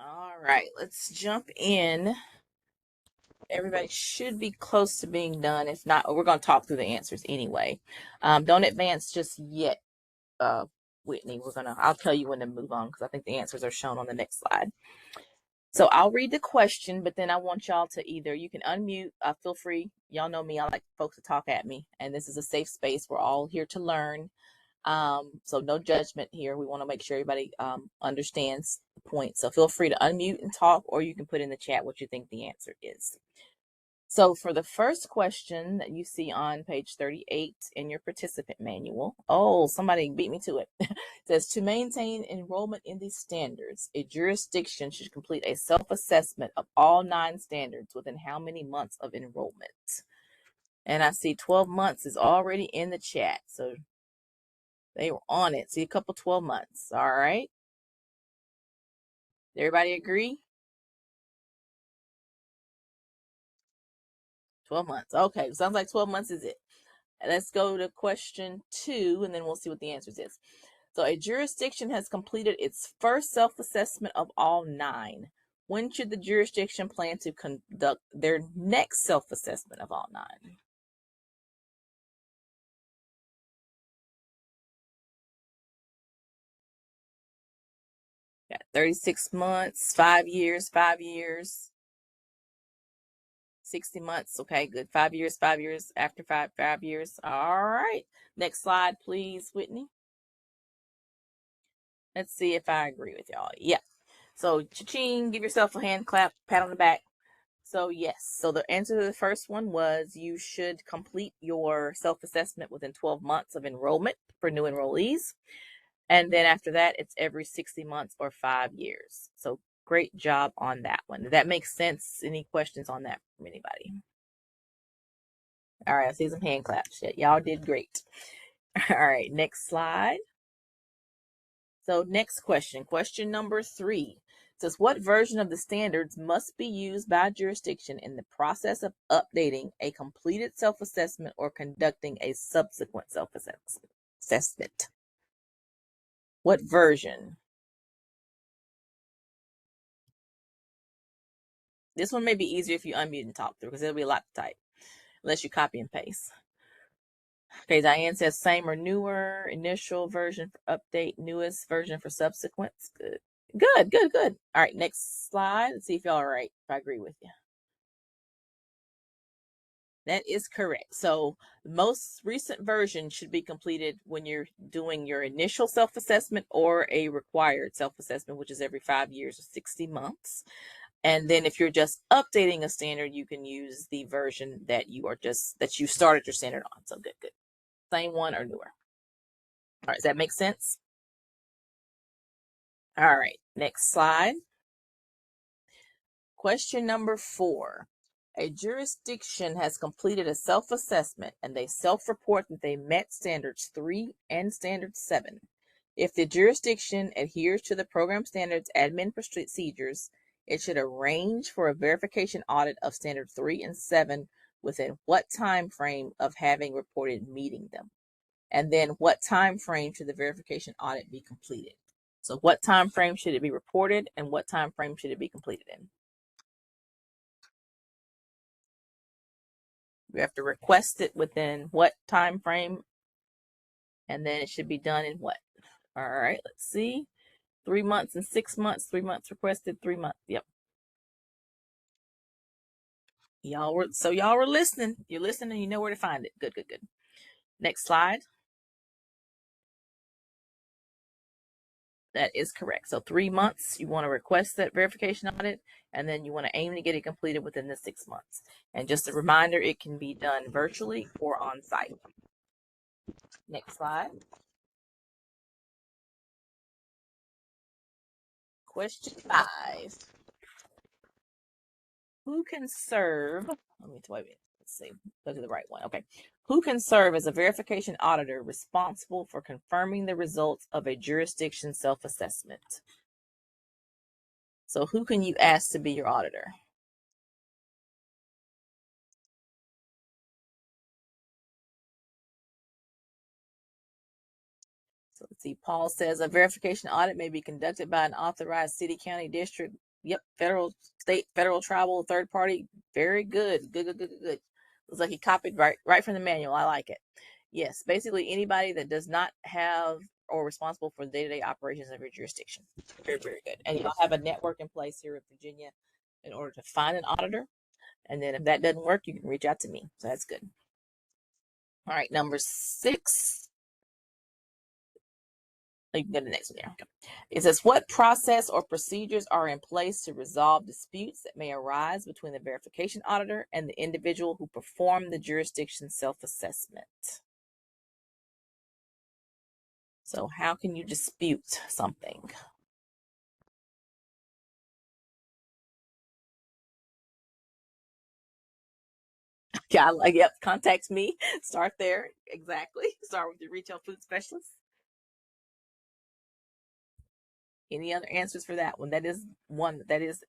S1: All right, let's jump in everybody should be close to being done. If not, we're going to talk through the answers anyway. Don't advance just yet, Whitney. I'll tell you when to move on because I think the answers are shown on the next slide. So I'll read the question, but then I want y'all to you can unmute, feel free. Y'all know me, I like folks to talk at me, and this is a safe space. We're all here to learn. So no judgment here. We want to make sure everybody understands the point. So feel free to unmute and talk, or you can put in the chat what you think the answer is. So for the first question that you see on page 38 in your participant manual, somebody beat me to it. It says, to maintain enrollment in these standards, a jurisdiction should complete a self-assessment of all 9 standards within how many months of enrollment? And I see 12 months is already in the chat. So they were on it. See a couple 12 months. All right. Everybody agree? 12 months. Okay. Sounds like 12 months is it. Let's go to question 2, and then we'll see what the answer is. So a jurisdiction has completed its first self-assessment of all 9. When should the jurisdiction plan to conduct their next self-assessment of all 9? Got 36 months, 5 years, 5 years, 60 months. Okay, good. 5 years, 5 years, after 5 years. All right. Next slide, please, Whitney. Let's see if I agree with y'all. Yeah. So, cha-ching, give yourself a hand clap, pat on the back. So, yes. So, the answer to the first one was you should complete your self-assessment within 12 months of enrollment for new enrollees. And then after that, it's every 60 months or 5 years. So, great job on that one. Did that make sense? Any questions on that from anybody? All right, I see some hand claps. Y'all did great. All right, next slide. So next question number 3 says, what version of the standards must be used by jurisdiction in the process of updating a completed self-assessment or conducting a subsequent self-assessment? What version? This one may be easier if you unmute and talk through because it'll be a lot to type unless you copy and paste. Okay, Diane says same or newer, initial version for update, newest version for subsequents. Good. Good. All right, next slide. Let's see if y'all are right, if I agree with you. That is correct. So the most recent version should be completed when you're doing your initial self-assessment or a required self-assessment, which is every 5 years or 60 months. And then if you're just updating a standard, you can use the version that you started your standard on. So good. Same one or newer. All right, does that make sense? All right, next slide. Question number 4. A jurisdiction has completed a self-assessment and they self-report that they met standards 3 and standard 7. If the jurisdiction adheres to the program standards admin procedures, it should arrange for a verification audit of standard 3 and 7 within what time frame of having reported meeting them? And then what time frame should the verification audit be completed? So what time frame should it be reported and what time frame should it be completed in? You have to request it within what time frame, and then it should be done in what? All right, let's see. 3 months and 6 months. 3 months requested, 3 months. Yep. Y'all were listening. You're listening and you know where to find it. Good. Next slide. That is correct. So 3 months, you want to request that verification audit, and then you want to aim to get it completed within the 6 months. And just a reminder, it can be done virtually or on site. Next slide. Question 5. Who can serve? Let's see. Go to the right one. Okay. Who can serve as a verification auditor responsible for confirming the results of a jurisdiction self-assessment? So who can you ask to be your auditor? So let's see. Paul says a verification audit may be conducted by an authorized city, county, district, Yep, federal, state, federal, tribal, third party. Very good. Good. Looks like he copied right from the manual. I like it. Yes, basically anybody that does not have or responsible for the day-to-day operations of your jurisdiction. Very good. And y'all have a network in place here in Virginia in order to find an auditor. And then if that doesn't work, you can reach out to me. So that's good. All right, number 6. You can go to the next one there. Okay. It says, what process or procedures are in place to resolve disputes that may arise between the verification auditor and the individual who performed the jurisdiction self-assessment? So how can you dispute something? Yeah, yep, contact me. Start there. Exactly. Start with your retail food specialist. Any other answers for that one? That is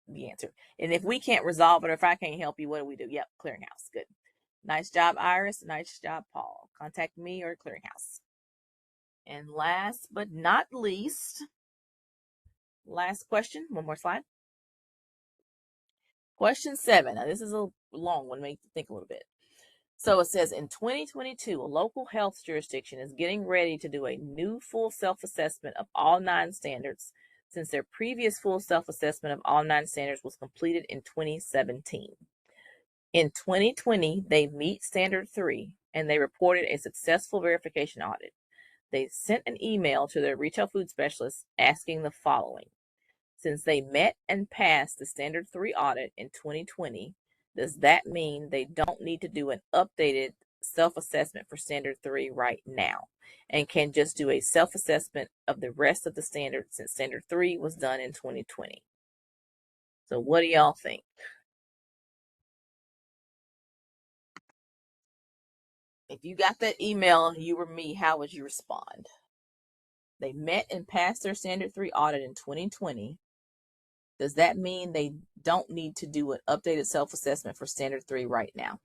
S1: the answer. And if we can't resolve it, or if I can't help you, what do we do? Yep, clearinghouse. Good. Nice job, Iris. Nice job, Paul. Contact me or clearinghouse. And last but not least, last question. One more slide. Question 7. Now, this is a long one. Make you think a little bit. So it says, in 2022, a local health jurisdiction is getting ready to do a new full self-assessment of all 9 standards, since their previous full self-assessment of all 9 standards was completed in 2017. In 2020, they meet standard 3, and they reported a successful verification audit. They sent an email to their retail food specialist asking the following. Since they met and passed the standard 3 audit in 2020, does that mean they don't need to do an updated self-assessment for standard 3 right now and can just do a self-assessment of the rest of the standards since standard 3 was done in 2020? So what do y'all think? If you got that email, you or me, how would you respond? They met and passed their standard 3 audit in 2020. Does that mean they don't need to do an updated self-assessment for standard 3 right now?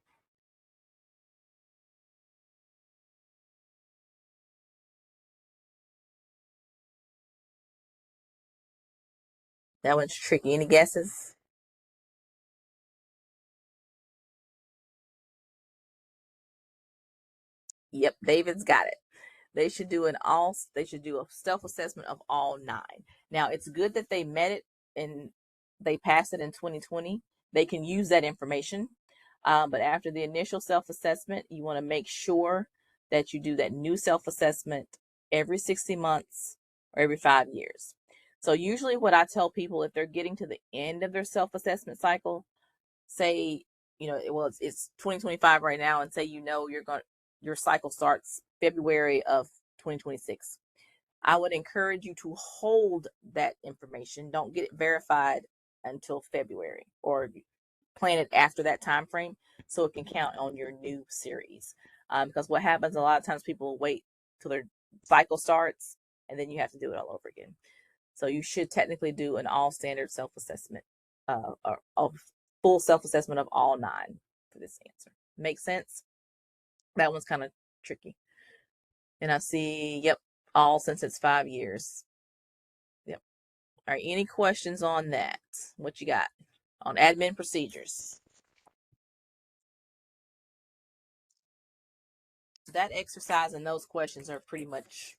S1: That one's tricky. Any guesses? Yep, David's got it. They should do a self-assessment of all 9. Now, it's good that they met it and they passed it in 2020. They can use that information. But after the initial self-assessment, you want to make sure that you do that new self-assessment every 60 months or every 5 years. So usually what I tell people, if they're getting to the end of their self-assessment cycle, say, it's 2025 right now, and say, your cycle starts February of 2026. I would encourage you to hold that information. Don't get it verified until February, or plan it after that time frame so it can count on your new series. Because what happens a lot of times, people wait till their cycle starts and then you have to do it all over again. So you should technically do an all standard self-assessment, or full self-assessment of all 9 for this answer. Make sense? That one's kind of tricky. And I see, yep, all since it's 5 years. Yep. All right, any questions on that? What you got on admin procedures? That exercise and those questions are pretty much,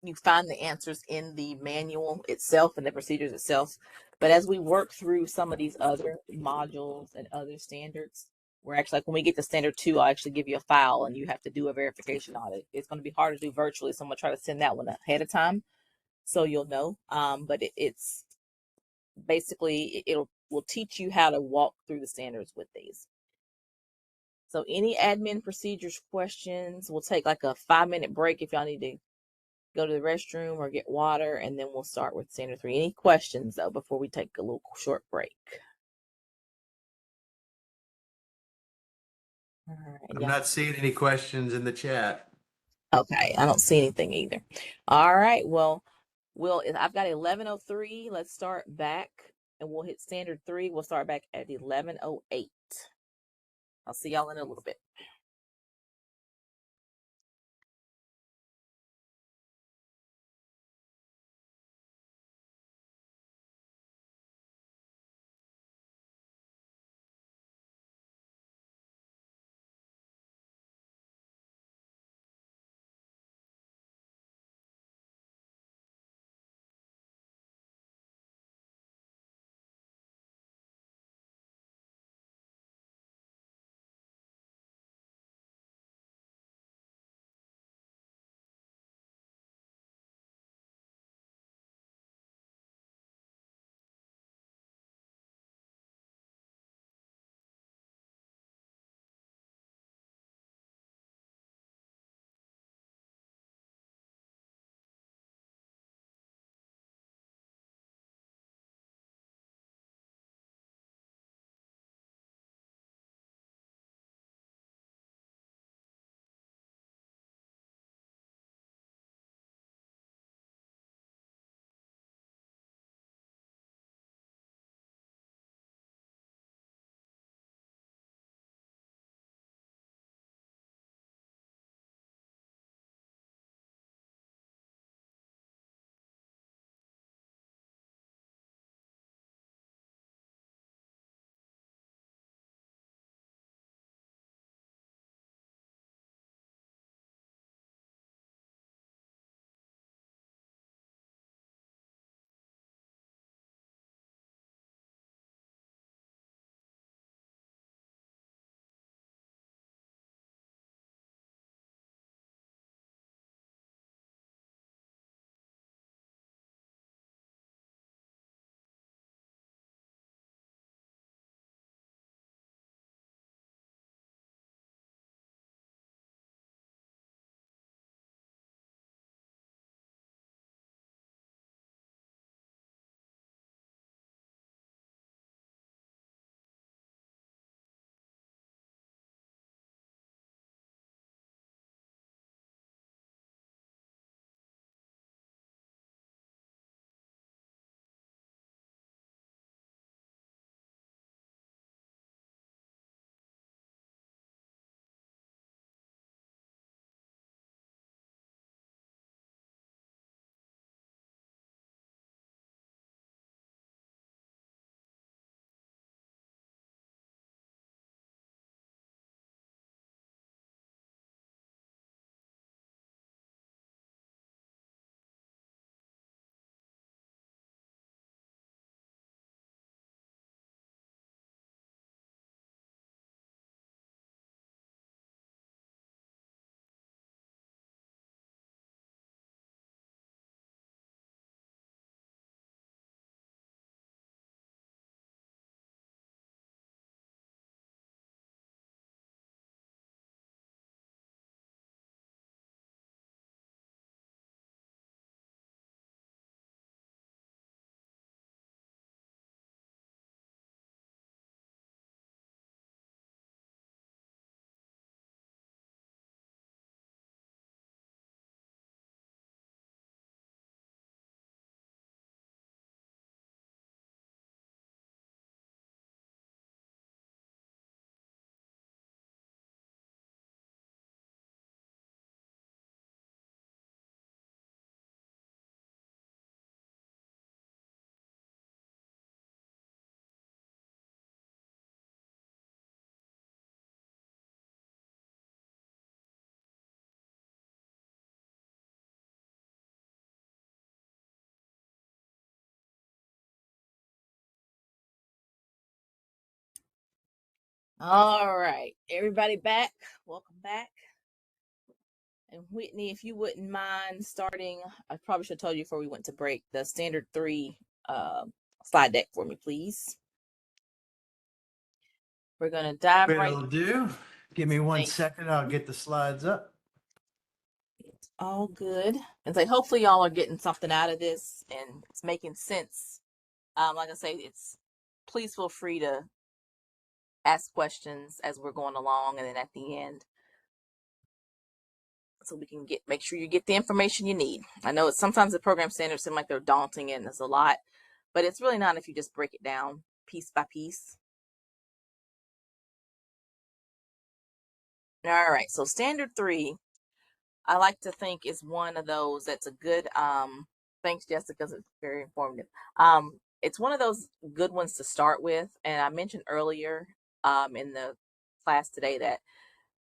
S1: you find the answers in the manual itself and the procedures itself. But as we work through some of these other modules and other standards, we're actually, like when we get to standard 2, I'll actually give you a file and you have to do a verification audit. It's going to be hard to do virtually, so I'm going to try to send that one ahead of time so you'll know. But it's basically, will teach you how to walk through the standards with these. So any admin procedures questions, we'll take like a 5-minute break if y'all need to go to the restroom or get water, and then we'll start with standard 3. Any questions though before we take a little short break? All right,
S3: I'm not seeing any questions in the chat.
S1: Okay, I don't see anything either. All right, well, I've got 11:03. Let's start back, and we'll hit standard 3. We'll start back at 11:08. I'll see y'all in a little bit. All right, everybody back. Welcome back. And Whitney, if you wouldn't mind starting, I probably should have told you before we went to break, the standard 3 slide deck for me, please. We're going to dive right.
S3: Will do. Give me one
S1: Thank
S3: second. I'll get the slides up.
S1: It's all good. And so hopefully y'all are getting something out of this and it's making sense. Like I say, please feel free to ask questions as we're going along, and then at the end, so we can make sure you get the information you need. I know sometimes the program standards seem like they're daunting and there's a lot, but it's really not if you just break it down piece by piece. All right, so standard 3, I like to think is one of those that's a good, thanks Jessica, it's very informative. It's one of those good ones to start with. And I mentioned earlier in the class today that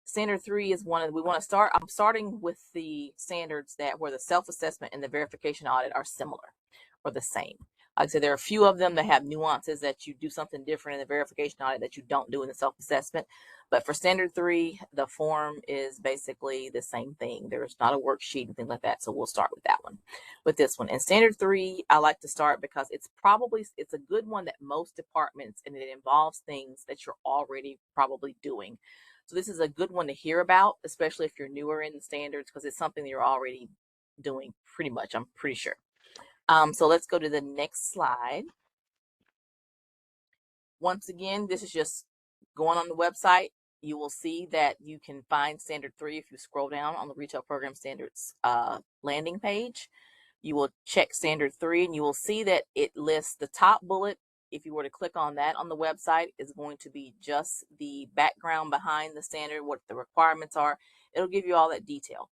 S1: standard 3 is one of, we want to start, I'm starting with the standards where the self-assessment and the verification audit are similar or the same. Like I said, there are a few of them that have nuances that you do something different in the verification audit that you don't do in the self-assessment. But for standard 3, the form is basically the same thing. There's not a worksheet and things like that. So we'll start with that one, with this one. And standard 3, I like to start because it's a good one that most departments, and it involves things that you're already probably doing. So this is a good one to hear about, especially if you're newer in the standards, because it's something that you're already doing pretty much, I'm pretty sure. So let's go to the next slide. Once again, this is just going on the website. You will see that you can find standard 3 if you scroll down on the retail program standards landing page. You will check standard 3 and you will see that it lists the top bullet. If you were to click on that on the website, is going to be just the background behind the standard, what the requirements are. It'll give you all that detail.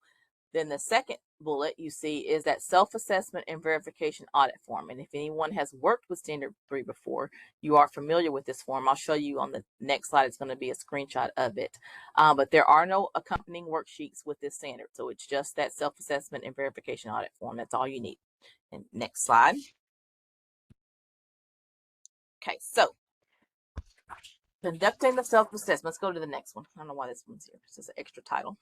S1: Then the second bullet you see is that self-assessment and verification audit form. And if anyone has worked with standard 3 before, you are familiar with this form. I'll show you on the next slide. It's going to be a screenshot of it. But there are no accompanying worksheets with this standard. So it's just that self-assessment and verification audit form. That's all you need. And next slide. Okay, so conducting the self-assessment. Let's go to the next one. I don't know why this one's here. It's just an extra title.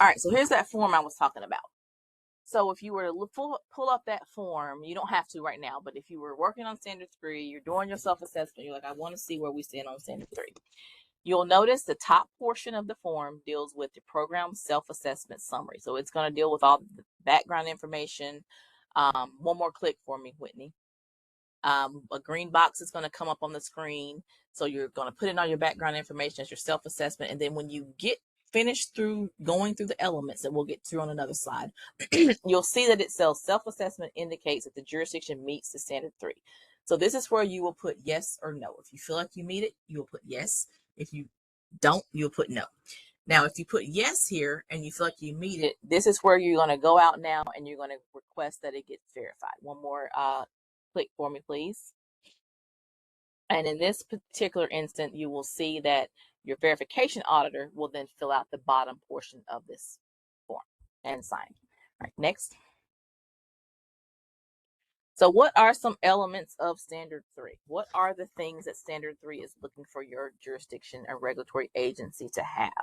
S1: All right, so here's that form I was talking about. So if you were to pull up that form, you don't have to right now, but if you were working on standard 3, you're doing your self-assessment, you're like, I want to see where we stand on standard 3. You'll notice the top portion of the form deals with the program self-assessment summary. So it's going to deal with all the background information. One more click for me, Whitney. A green box is going to come up on the screen. So you're going to put in all your background information as your self-assessment. And then when you get finished going through the elements that we'll get through on another slide, you'll see that it says self-assessment indicates that the jurisdiction meets the standard 3. So this is where you will put yes or no. If you feel like you meet it, you will put yes. If you don't, you'll put no. Now, if you put yes here and you feel like you meet it, this is where you're going to go out now and you're going to request that it gets verified. One more click for me, please. And in this particular instance, you will see that your verification auditor will then fill out the bottom portion of this form and sign. All right, next. So what are some elements of standard 3? What are the things that standard 3 is looking for your jurisdiction and regulatory agency to have?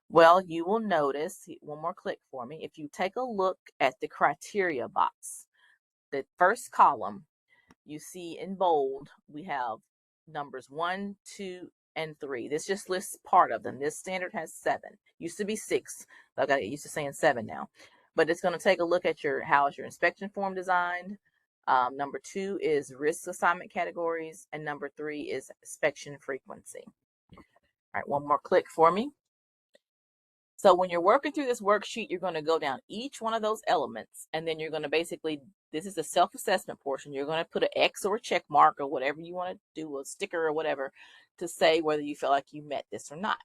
S1: Well, you will notice, one more click for me, if you take a look at the criteria box, the first column, you see in bold, we have numbers 1, 2, and 3. This just lists part of them. This standard has 7. Used to be 6. I got used to saying 7 now. But it's going to take a look at how is your inspection form designed. Number 2 is risk assignment categories, and number 3 is inspection frequency. All right, one more click for me. So when you're working through this worksheet, you're going to go down each one of those elements, and then you're going to basically, this is the self-assessment portion. You're going to put an X or a check mark or whatever you want to do, a sticker or whatever, to say whether you feel like you met this or not.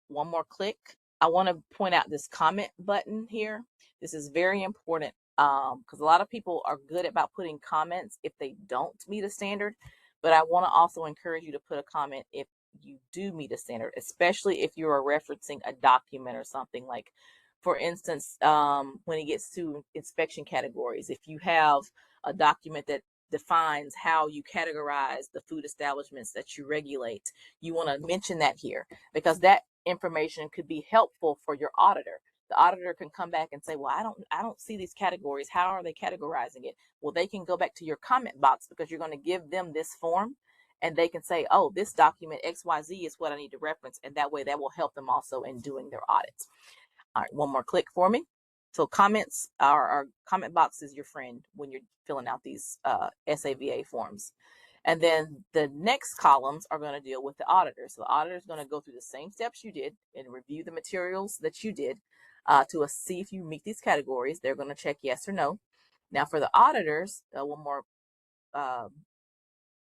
S1: One more click. I want to point out this comment button here. This is very important because a lot of people are good about putting comments if they don't meet a standard, but I want to also encourage you to put a comment if you do meet a standard, especially if you are referencing a document or something. Like, for instance, when it gets to inspection categories, if you have a document that defines how you categorize the food establishments that you regulate. You want to mention that here because that information could be helpful for your auditor. The auditor can come back and say, well, I don't see these categories. How are they categorizing it? Well, they can go back to your comment box because you're going to give them this form and they can say, oh, this document XYZ is what I need to reference. And that way that will help them also in doing their audits. All right, one more click for me. So comments, our comment box is your friend when you're filling out these SAVA forms. And then the next columns are going to deal with the auditor. So the auditor is going to go through the same steps you did and review the materials that you did to see if you meet these categories. They're going to check yes or no. Now for the auditors, one more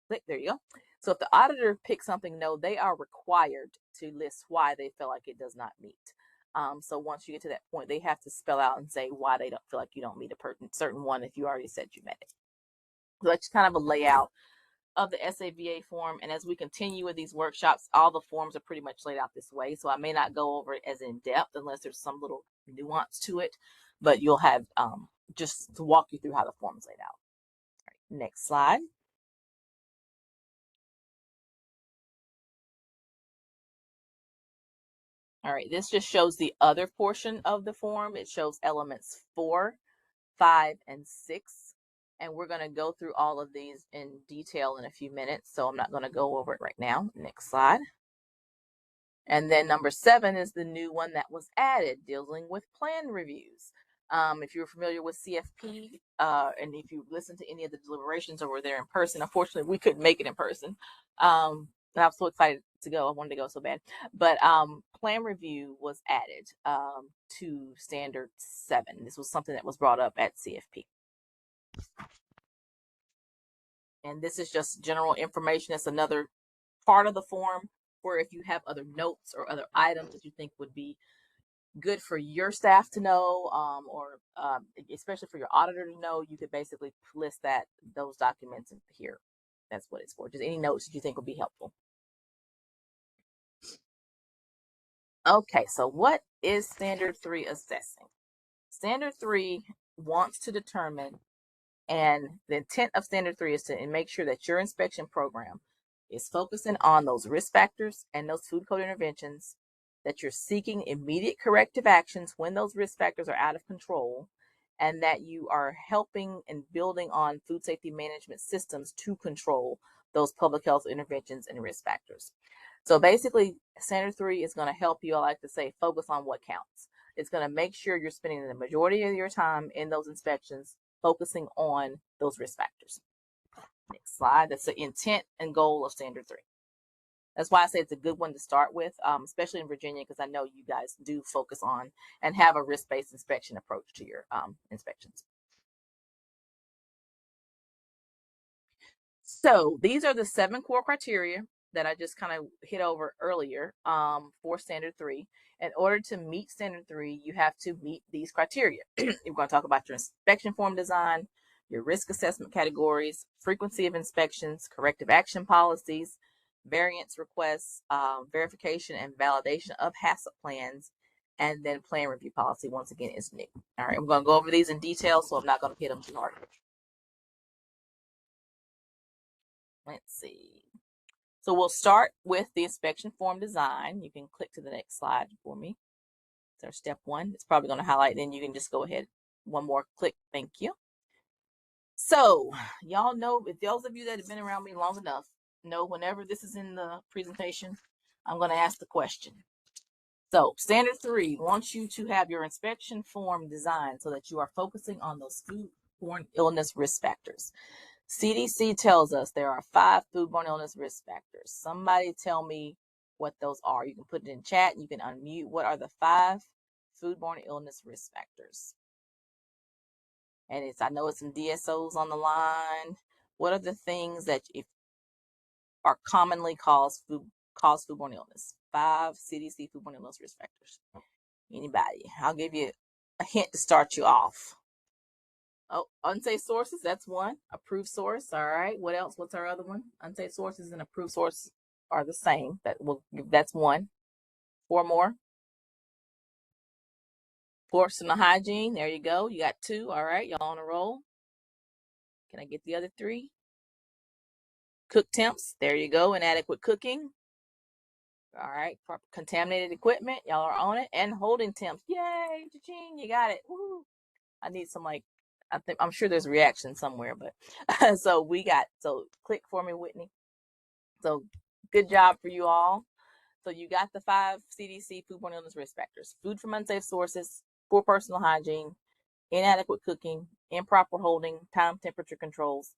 S1: click, there you go. So if the auditor picks something no, they are required to list why they feel like it does not meet. So once you get to that point, they have to spell out and say why they don't feel like you don't meet a certain one if you already said you met it. So that's kind of a layout of the SAVA form. And as we continue with these workshops, all the forms are pretty much laid out this way. So I may not go over it as in depth unless there's some little nuance to it, but you'll have just to walk you through how the form's laid out. All right, next slide. All right, this just shows the other portion of the form. It shows elements 4, 5, and 6. And we're going to go through all of these in detail in a few minutes. So I'm not going to go over it right now. Next slide. And then number 7 is the new one that was added, dealing with plan reviews. If you're familiar with CFP, and if you listen to any of the deliberations over there in person, unfortunately, we couldn't make it in person. And I'm so excited to go. I wanted to go so bad. But plan review was added to standard 7. This was something that was brought up at CFP. And this is just general information. It's another part of the form where if you have other notes or other items that you think would be good for your staff to know, or especially for your auditor to know, you could basically list those documents in here. That's what it's for. Just any notes that you think would be helpful. Okay, so what is Standard 3 assessing? Standard 3 wants to determine, and the intent of Standard 3 is to make sure that your inspection program is focusing on those risk factors and those food code interventions, that you're seeking immediate corrective actions when those risk factors are out of control, and that you are helping and building on food safety management systems to control those public health interventions and risk factors. So basically, Standard 3 is going to help you, I like to say, focus on what counts. It's going to make sure you're spending the majority of your time in those inspections focusing on those risk factors. Next slide. That's the intent and goal of Standard 3. That's why I say it's a good one to start with, especially in Virginia, because I know you guys do focus on and have a risk-based inspection approach to your inspections. So these are the 7 core criteria that I just kind of hit over earlier for Standard 3. In order to meet Standard 3, you have to meet these criteria. We're going to talk about your inspection form design, your risk assessment categories, frequency of inspections, corrective action policies, variance requests, verification and validation of HACCP plans, and then plan review policy, once again, is new. All right, I'm going to go over these in detail, so I'm not going to hit them too hard. Let's see. So we'll start with the inspection form design. You can click to the next slide for me. So step 1, it's probably going to highlight, then you can just go ahead. One more click. Thank you. So y'all know, if those of you that have been around me long enough know, whenever this is in the presentation, I'm going to ask the question. So Standard 3 wants you to have your inspection form designed so that you are focusing on those foodborne illness risk factors. CDC tells us there are 5 foodborne illness risk factors. Somebody tell me what those are. You can put it in chat. You can unmute. What are the 5 foodborne illness risk factors? And I know it's some DSOs on the line. What are the things that are commonly cause foodborne illness? 5 CDC foodborne illness risk factors. Anybody? I'll give you a hint to start you off. Oh, unsafe sources, that's one. Approved source, all right. What else? What's our other one? Unsafe sources and approved source are the same. That's one. 4 more. Personal hygiene, there you go. You got 2, all right. Y'all on a roll. Can I get the other three? Cook temps. There you go. Inadequate cooking. All right. Contaminated equipment. Y'all are on it. And holding temps. Yay. Cha-ching. You got it. Woo. I need some I'm sure there's a reaction somewhere, but so click for me, Whitney. So good job for you all. So you got the 5 CDC foodborne illness risk factors: food from unsafe sources, poor personal hygiene, inadequate cooking, improper holding, time temperature controls,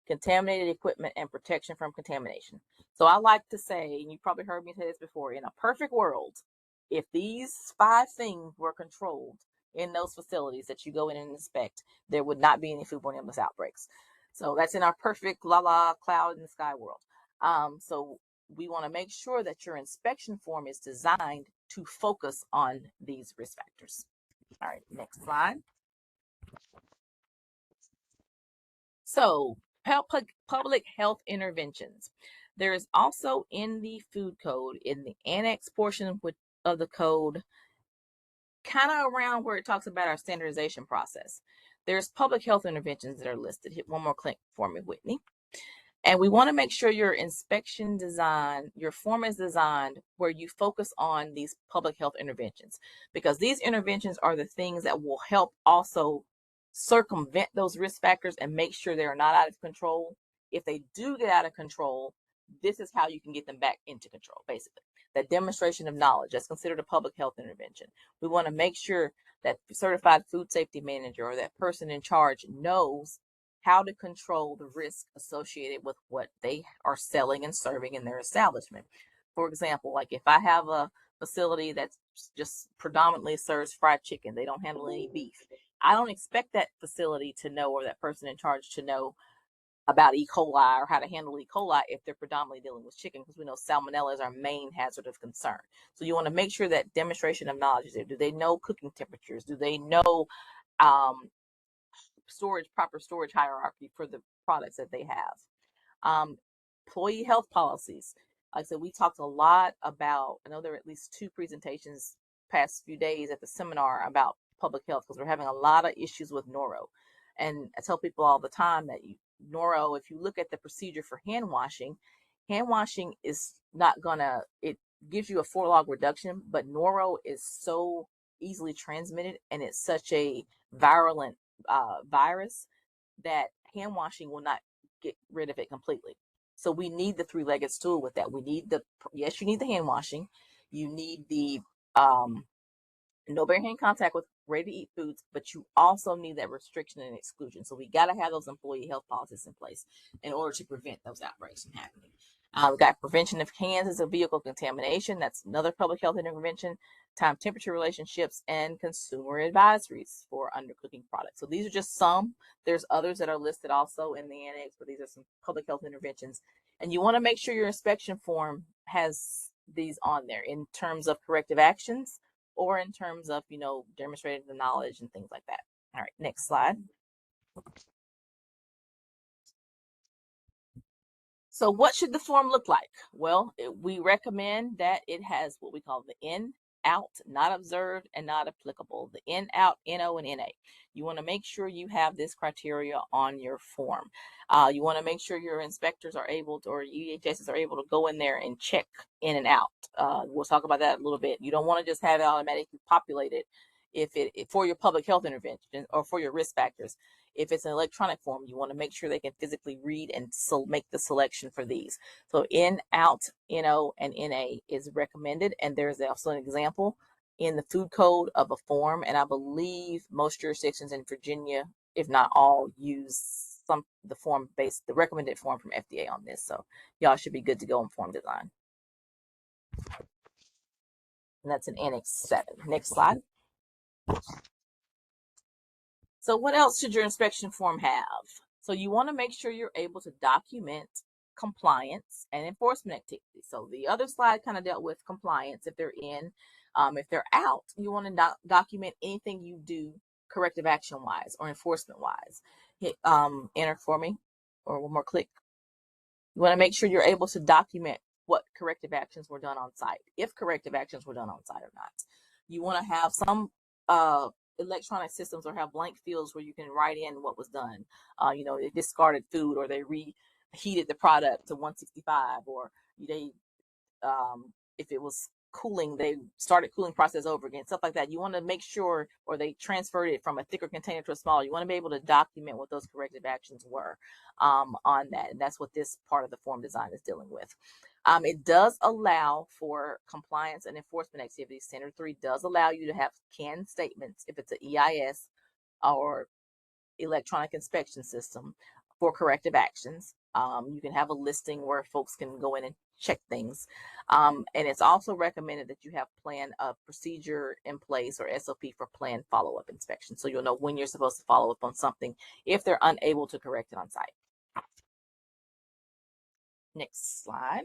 S1: contaminated equipment, and protection from contamination. So I like to say, and you probably heard me say this before, in a perfect world, if these 5 things were controlled in those facilities that you go in and inspect, there would not be any foodborne illness outbreaks. So that's in our perfect cloud in the sky world. So we want to make sure that your inspection form is designed to focus on these risk factors. All right, next slide. So public health interventions. There is also in the food code, in the annex portion of the code, kind of around where it talks about our standardization process, there's public health interventions that are listed. Hit one more click for me, Whitney. And we want to make sure your inspection design, your form is designed where you focus on these public health interventions, because these interventions are the things that will help also circumvent those risk factors and make sure they're not out of control. If they do get out of control, this is how you can get them back into control, basically. That demonstration of knowledge, that's considered a public health intervention. We want to make sure that certified food safety manager or that person in charge knows how to control the risk associated with what they are selling and serving in their establishment. For example, like if I have a facility that's just predominantly serves fried chicken, they don't handle any beef, I don't expect that facility to know, or that person in charge to know, about E. coli or how to handle E. coli if they're predominantly dealing with chicken, because we know salmonella is our main hazard of concern. So you want to make sure that demonstration of knowledge is there. Do they know cooking temperatures? Do they know proper storage hierarchy for the products that they have? Employee health policies. Like I said, we talked a lot about, I know there are at least 2 presentations past few days at the seminar about public health, because we're having a lot of issues with noro. And I tell people all the time that noro, if you look at the procedure for hand washing is not gonna, it gives you a 4-log reduction, but noro is so easily transmitted and it's such a virulent virus that hand washing will not get rid of it completely. So we need the 3-legged stool with that. We need yes, you need the hand washing. You need the no bare hand contact with ready to eat foods, but you also need that restriction and exclusion. So we got to have those employee health policies in place in order to prevent those outbreaks from happening. We've got prevention of Kansas of vehicle contamination. That's another public health intervention. Time temperature relationships and consumer advisories for undercooking products. So these are just some. There's others that are listed also in the annex, but these are some public health interventions. And you want to make sure your inspection form has these on there in terms of corrective actions, or in terms of, demonstrating the knowledge and things like that. All right, next slide. So what should the form look like? Well, we recommend that it has what we call the in, out, not observed, and not applicable. The in, out, NO, and NA. You want to make sure you have this criteria on your form. You want to make sure your inspectors are able to, or EHSs are able to go in there and check in and out. We'll talk about that a little bit. You don't want to just have it automatically populated if for your public health intervention or for your risk factors. If it's an electronic form, you want to make sure they can physically read and make the selection for these. So in, out, NO, and NA is recommended. And there's also an example in the food code of a form. And I believe most jurisdictions in Virginia, if not all, use the recommended form from FDA on this. So y'all should be good to go in form design. And that's in Annex 7. Next slide. So what else should your inspection form have? So you want to make sure you're able to document compliance and enforcement activities. So the other slide kind of dealt with compliance if they're in. If they're out, you want to document anything you do corrective action wise or enforcement wise. Hit enter for me, or one more click. You want to make sure you're able to document what corrective actions were done on site, if corrective actions were done on site or not. You want to have some electronic systems or have blank fields where you can write in what was done. You know, they discarded food, or they reheated the product to 165, or they if it was cooling, they started cooling process over again, stuff like that. You want to make sure, or they transferred it from a thicker container to a smaller. You want to be able to document what those corrective actions were on that. And that's what this part of the form design is dealing with. It does allow for compliance and enforcement activities. Standard 3 does allow you to have canned statements if it's an EIS or electronic inspection system for corrective actions. You can have a listing where folks can go in and check things. And it's also recommended that you have plan a procedure in place, or SOP, for planned follow-up inspection. So you'll know when you're supposed to follow up on something if they're unable to correct it on site. Next slide.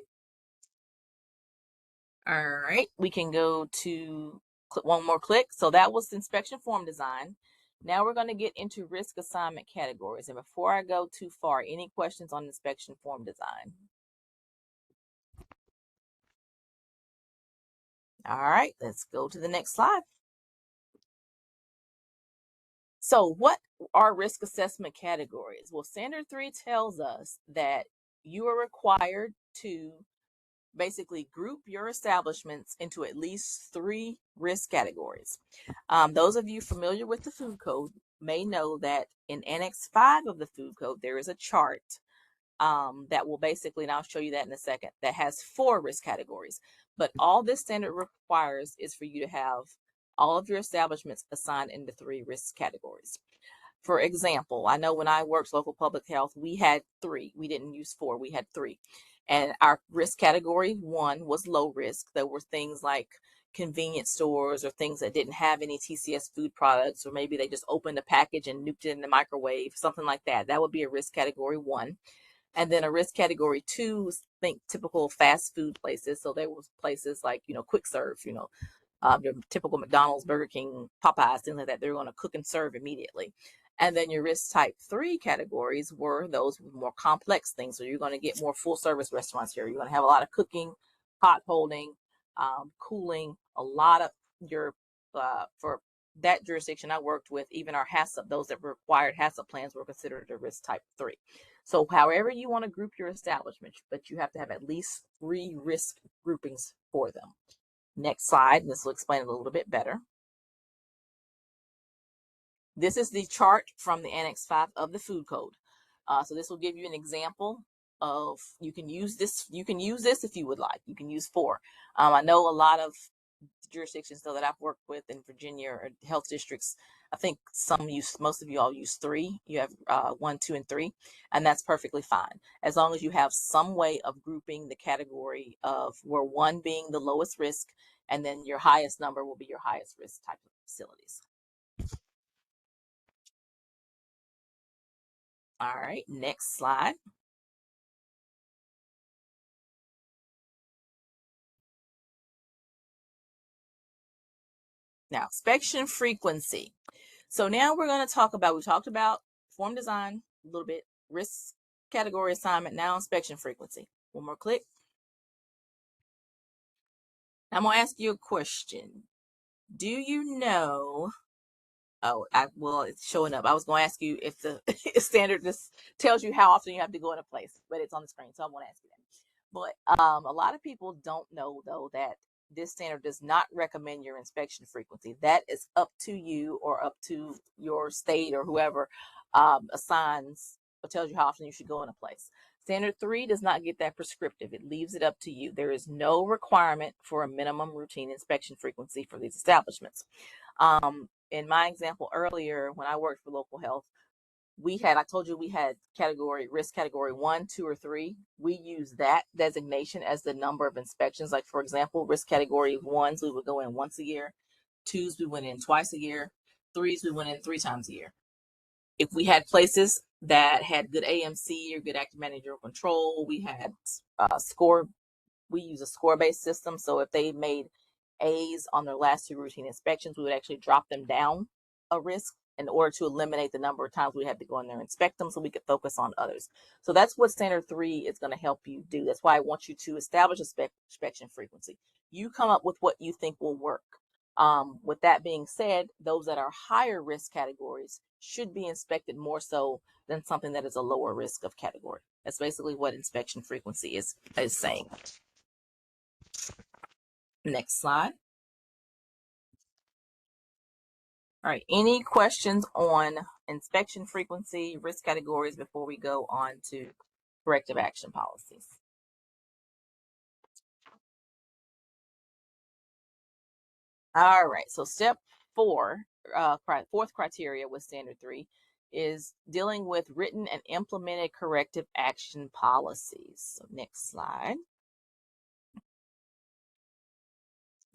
S1: All right, we can go to one more click. So that was inspection form design. Now we're going to get into risk assignment categories. And before I go too far, any questions on inspection form design? All right, let's go to the next slide. So what are risk assessment categories? Well, Standard 3 tells us that you are required to basically group your establishments into at least 3 risk categories. Those of you familiar with the food code may know that in Annex 5 of the food code, there is a chart that will basically, and I'll show you that in a second, that has 4 risk categories. But all this standard requires is for you to have all of your establishments assigned into 3 risk categories. For example, I know when I worked local public health, we had 3. We didn't use 4, we had 3. And our risk category 1 was low risk. There were things like convenience stores, or things that didn't have any TCS food products, or maybe they just opened a package and nuked it in the microwave, something like that. That would be a risk category 1. And then a risk category 2, think typical fast food places. So there was places like, quick serve, your typical McDonald's, Burger King, Popeyes, things like that. They're going to cook and serve immediately. And then your risk type 3 categories were those with more complex things. So you're going to get more full service restaurants here. You're going to have a lot of cooking, pot holding, cooling, a lot of your, for that jurisdiction I worked with, even our HACCP, those that required HACCP plans were considered a risk type 3. So however you want to group your establishment, but you have to have at least 3 risk groupings for them. Next slide, and this will explain it a little bit better. This is the chart from the Annex 5 of the food code. So this will give you an example of, you can use this if you would like. You can use 4. I know a lot of jurisdictions though that I've worked with in Virginia, or health districts, I think most of you all use 3. You have 1, 2, and 3, and that's perfectly fine, as long as you have some way of grouping the category of where 1 being the lowest risk, and then your highest number will be your highest risk type of facilities. All right, next slide. Now, inspection frequency. So now we're going to talk about, we talked about form design a little bit, risk category assignment, now inspection frequency. One more click. I'm going to ask you a question. Do you know, well, it's showing up. I was going to ask you if the standard just tells you how often you have to go in a place, but it's on the screen, so I won't ask you that. But a lot of people don't know, though, that this standard does not recommend your inspection frequency. That is up to you, or up to your state, or whoever assigns or tells you how often you should go in a place. Standard 3 does not get that prescriptive. It leaves it up to you. There is no requirement for a minimum routine inspection frequency for these establishments. In my example earlier, when I worked for local health, I told you we had risk category 1, 2, or 3. We use that designation as the number of inspections. Like, for example, risk category 1s, we would go in once a year. 2s, we went in twice a year. 3s, we went in 3 times a year. If we had places that had good AMC or good active managerial control, we had we use a score-based system. So if they made A's on their last 2 routine inspections, we would actually drop them down a risk in order to eliminate the number of times we had to go in there and inspect them, so we could focus on others. So that's what Standard 3 is going to help you do. That's why I want you to establish a inspection frequency. You come up with what you think will work. With that being said, those that are higher risk categories should be inspected more so than something that is a lower risk of category. That's basically what inspection frequency is saying. Next slide. All right, any questions on inspection frequency, risk categories before we go on to corrective action policies? All right, so step 4, fourth criteria with standard 3 is dealing with written and implemented corrective action policies. So next slide.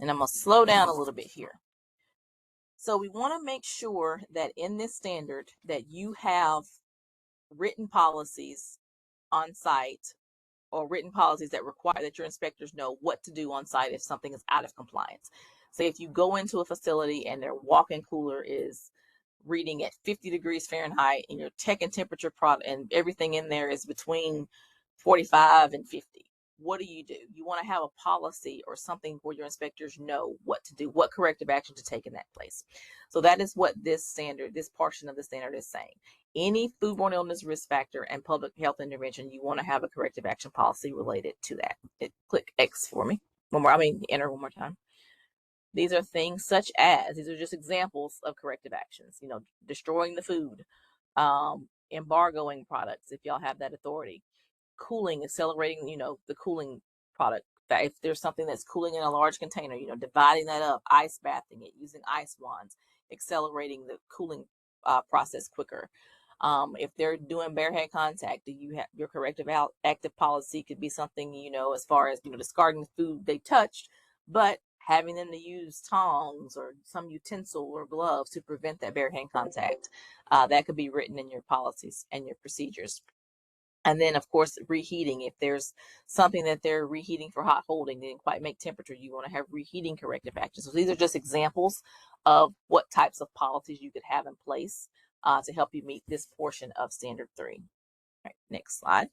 S1: And I'm going to slow down a little bit here. So we want to make sure that in this standard that you have written policies on site, or written policies that require that your inspectors know what to do on site if something is out of compliance. Say if you go into a facility and their walk-in cooler is reading at 50 degrees Fahrenheit and your tech and temperature product and everything in there is between 45 and 50. What do? You want to have a policy or something where your inspectors know what to do, what corrective action to take in that place. So that is what this portion of the standard is saying. Any foodborne illness risk factor and public health intervention, you want to have a corrective action policy related to that. Click X for me. Enter one more time. These are things such as, these are just examples of corrective actions, destroying the food, embargoing products if y'all have that authority, cooling, accelerating, the cooling product. If there's something that's cooling in a large container, dividing that up, ice bathing it, using ice wands, accelerating the cooling process quicker. If they're doing barehead contact, do you have your corrective active policy could be something, as far as, discarding the food they touched, but having them to use tongs or some utensil or gloves to prevent that barehead contact. That could be written in your policies and your procedures. And then, of course, reheating. If there's something that they're reheating for hot holding, they didn't quite make temperature, you want to have reheating corrective actions. So these are just examples of what types of policies you could have in place to help you meet this portion of standard 3. All right, next slide.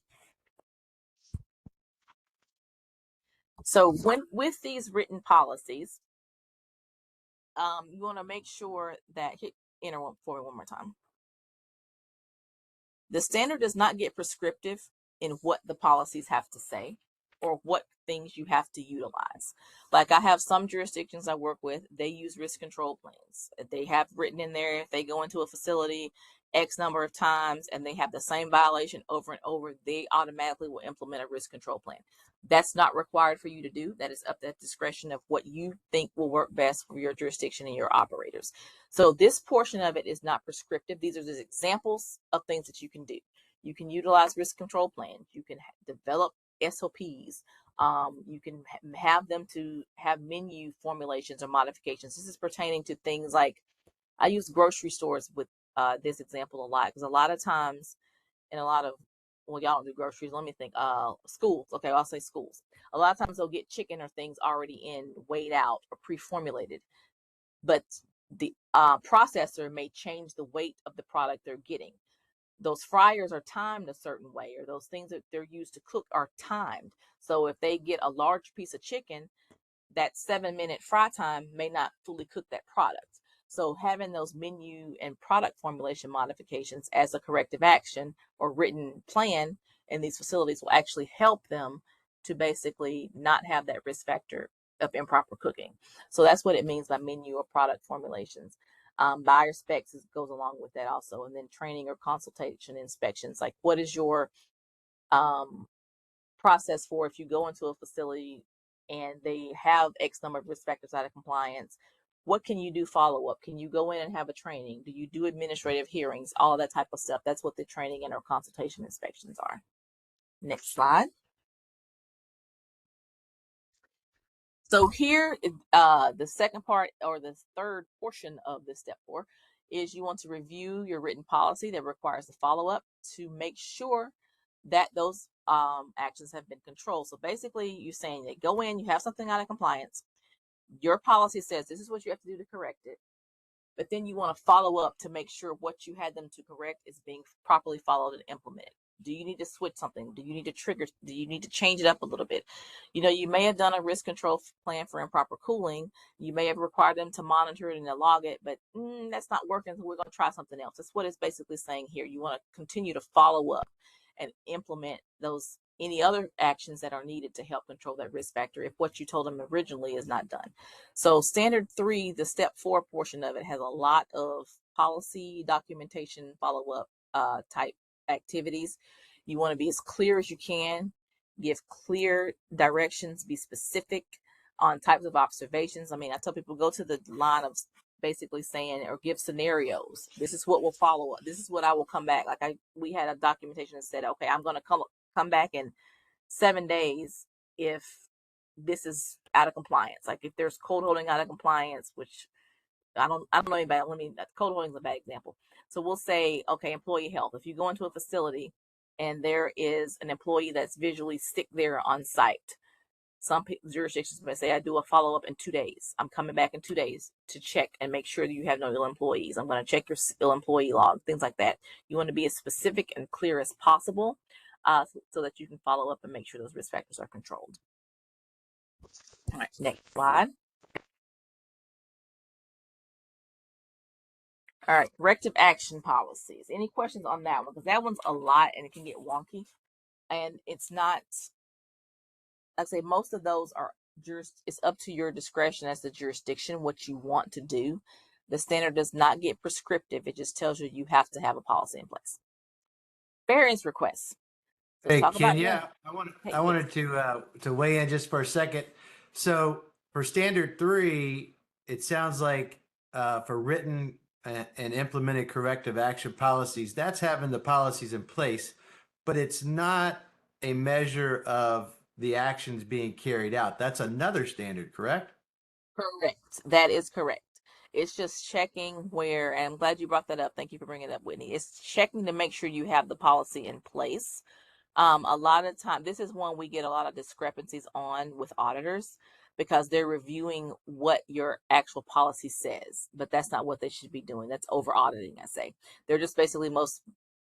S1: So with these written policies, you want to make sure that, hit enter for me one more time. The standard does not get prescriptive in what the policies have to say or what things you have to utilize. Like I have some jurisdictions I work with, they use risk control plans. They have written in there, if they go into a facility X number of times and they have the same violation over and over, they automatically will implement a risk control plan. That's not required for you to do. That is up to the discretion of what you think will work best for your jurisdiction and your operators. So this portion of it is not prescriptive. These are just examples of things that you can do. You can utilize risk control plans. You can develop SOPs. You can have them to have menu formulations or modifications. This is pertaining to things like, I use grocery stores with this example a lot, because a lot of times in a lot of, well, y'all don't do groceries. Let me think. Schools. Okay, I'll say schools. A lot of times they'll get chicken or things already weighed out or pre-formulated, but the processor may change the weight of the product they're getting. Those fryers are timed a certain way, or those things that they're used to cook are timed. So if they get a large piece of chicken, that 7-minute fry time may not fully cook that product. So having those menu and product formulation modifications as a corrective action or written plan in these facilities will actually help them to basically not have that risk factor of improper cooking. So that's what it means by menu or product formulations. Buyer specs goes along with that also. And then training or consultation inspections, like what is your process for if you go into a facility and they have X number of risk factors out of compliance, what can you do follow up? Can you go in and have a training? Do you do administrative hearings? All of that type of stuff. That's what the training and or consultation inspections are. Next slide. So here, the second part, or the third portion of this step 4, is you want to review your written policy that requires the follow-up to make sure that those actions have been controlled. So basically, you're saying that go in, you have something out of compliance. Your policy says this is what you have to do to correct it. But then you want to follow up to make sure what you had them to correct is being properly followed and implemented. Do you need to switch something? Do you need to trigger? Do you need to change it up a little bit? You may have done a risk control plan for improper cooling. You may have required them to monitor it and to log it, but that's not working, so we're going to try something else. That's what it's basically saying here. You want to continue to follow up and implement any other actions that are needed to help control that risk factor if what you told them originally is not done. So standard 3, the step 4 portion of it, has a lot of policy documentation follow-up type activities. You want to be as clear as you can, give clear directions, be specific on types of observations. I tell people, go to the line of basically saying, or give scenarios. This is what will follow up. This is what I will come back. We had a documentation that said, okay, I'm going to come back in 7 days if this is out of compliance. Like if there's code holding out of compliance, which I don't know anybody. Code holding is a bad example. So we'll say, okay, employee health. If you go into a facility and there is an employee that's visually sick there on site, some jurisdictions may say, I do a follow-up in 2 days. I'm coming back in 2 days to check and make sure that you have no ill employees. I'm going to check your ill employee log, things like that. You want to be as specific and clear as possible so that you can follow up and make sure those risk factors are controlled. All right, next slide. All right, corrective action policies. Any questions on that one? Because that one's a lot and it can get wonky. And it's not, like I say, most of those are it's up to your discretion as the jurisdiction what you want to do. The standard does not get prescriptive. It just tells you have to have a policy in place. Variance requests.
S3: Hey, Kenya, I wanted
S1: yes.
S3: to weigh in just for a second. So for standard 3, it sounds like for written and implemented corrective action policies, that's having the policies in place, but it's not a measure of the actions being carried out. That's another standard, correct?
S1: Correct. That is correct. It's just checking where, and I'm glad you brought that up. Thank you for bringing it up, Whitney. It's checking to make sure you have the policy in place. A lot of time, this is one we get a lot of discrepancies on with auditors because they're reviewing what your actual policy says, but that's not what they should be doing. That's over auditing, I say. They're just basically most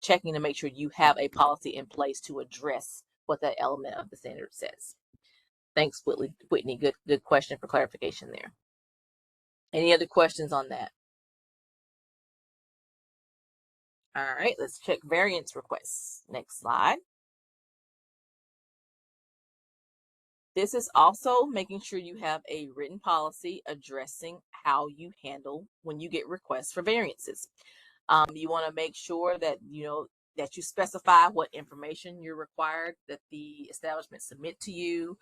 S1: checking to make sure you have a policy in place to address what that element of the standard says. Thanks, Whitney. Good question for clarification there. Any other questions on that? All right, let's check variance requests. Next slide. This is also making sure you have a written policy addressing how you handle when you get requests for variances. You want to make sure that that you specify what information you're required that the establishment submit to you.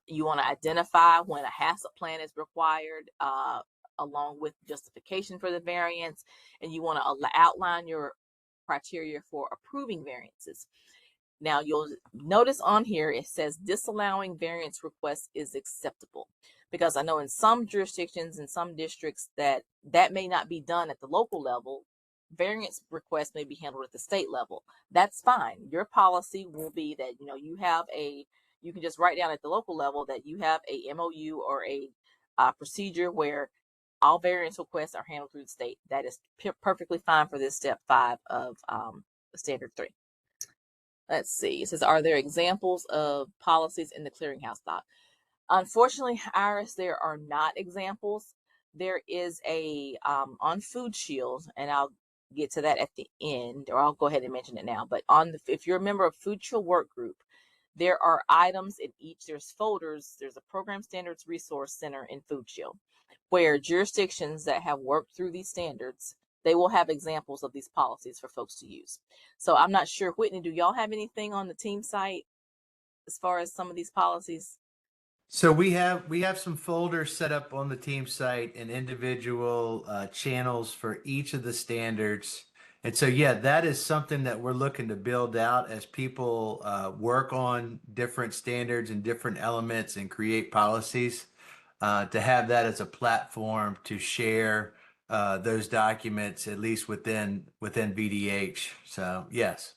S1: You want to identify when a HACCP plan is required, along with justification for the variance, and you want to outline your criteria for approving variances. Now you'll notice on here it says disallowing variance requests is acceptable, because I know in some jurisdictions, in some districts, that may not be done at the local level. Variance requests may be handled at the state level. That's fine. Your policy will be that you can just write down at the local level that you have a MOU or a procedure where all variance requests are handled through the state. That is perfectly fine for this step 5 of standard 3. Let's see. It says, are there examples of policies in the clearinghouse doc? Unfortunately, Iris, there are not examples. There is a on Food Shield, and I'll get to that at the end, or I'll go ahead and mention it now. But if you're a member of Food Shield Work Group, there are items in each. There's folders. There's a Program Standards Resource Center in Food Shield, where jurisdictions that have worked through these standards, they will have examples of these policies for folks to use. So I'm not sure, Whitney, do y'all have anything on the team site as far as some of these policies?
S3: So we have some folders set up on the team site and individual channels for each of the standards. And so, yeah, that is something that we're looking to build out as people work on different standards and different elements and create policies, to have that as a platform to share those documents, at least within VDH. So, yes.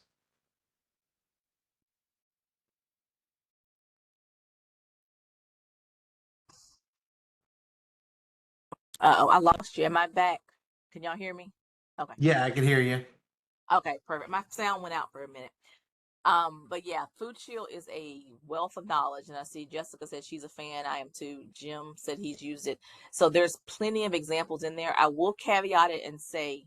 S1: Oh, I lost you. Am I back? Can y'all hear me? Okay.
S3: Yeah, I can hear you.
S1: Okay, perfect. My sound went out for a minute. But yeah, Food Shield is a wealth of knowledge, and I see Jessica said she's a fan. I am too. Jim said he's used it. So there's plenty of examples in there. I will caveat it and say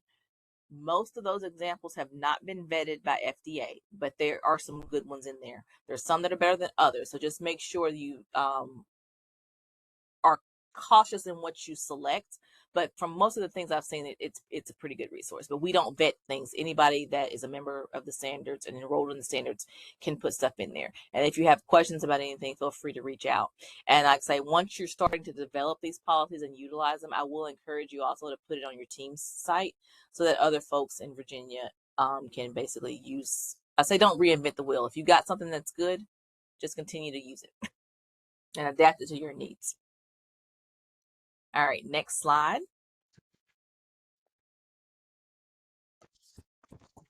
S1: most of those examples have not been vetted by FDA, but there are some good ones in there. There's some that are better than others. So just make sure you are cautious in what you select. But from most of the things I've seen, it's a pretty good resource. But we don't vet things. Anybody that is a member of the standards and enrolled in the standards can put stuff in there. And if you have questions about anything, feel free to reach out. And like I say, once you're starting to develop these policies and utilize them, I will encourage you also to put it on your team's site so that other folks in Virginia can basically use. I say don't reinvent the wheel. If you got something that's good, just continue to use it and adapt it to your needs. All right, next slide.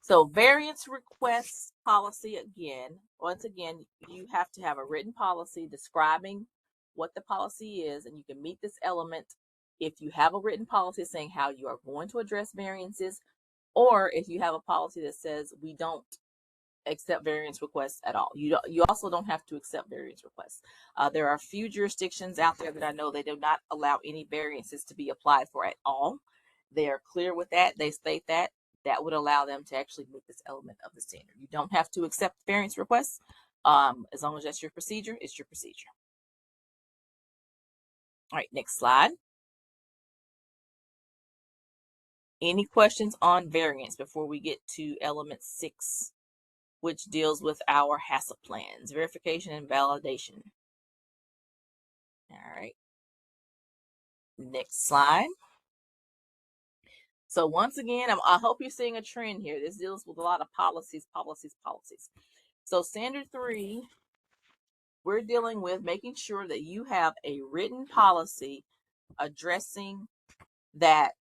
S1: So variance request policy again. Once again, you have to have a written policy describing what the policy is, and you can meet this element if you have a written policy saying how you are going to address variances, or if you have a policy that says we don't accept variance requests at all. You also don't have to accept variance requests. There are a few jurisdictions out there that I know they do not allow any variances to be applied for at all. They are clear with that. They state that would allow them to actually meet this element of the standard. You don't have to accept variance requests. As long as that's your procedure, it's your procedure. All right, next slide. Any questions on variance before we get to element 6? Which deals with our HACCP plans, verification and validation. All right. Next slide. So once again, I hope you're seeing a trend here. This deals with a lot of policies. So standard 3, we're dealing with making sure that you have a written policy addressing that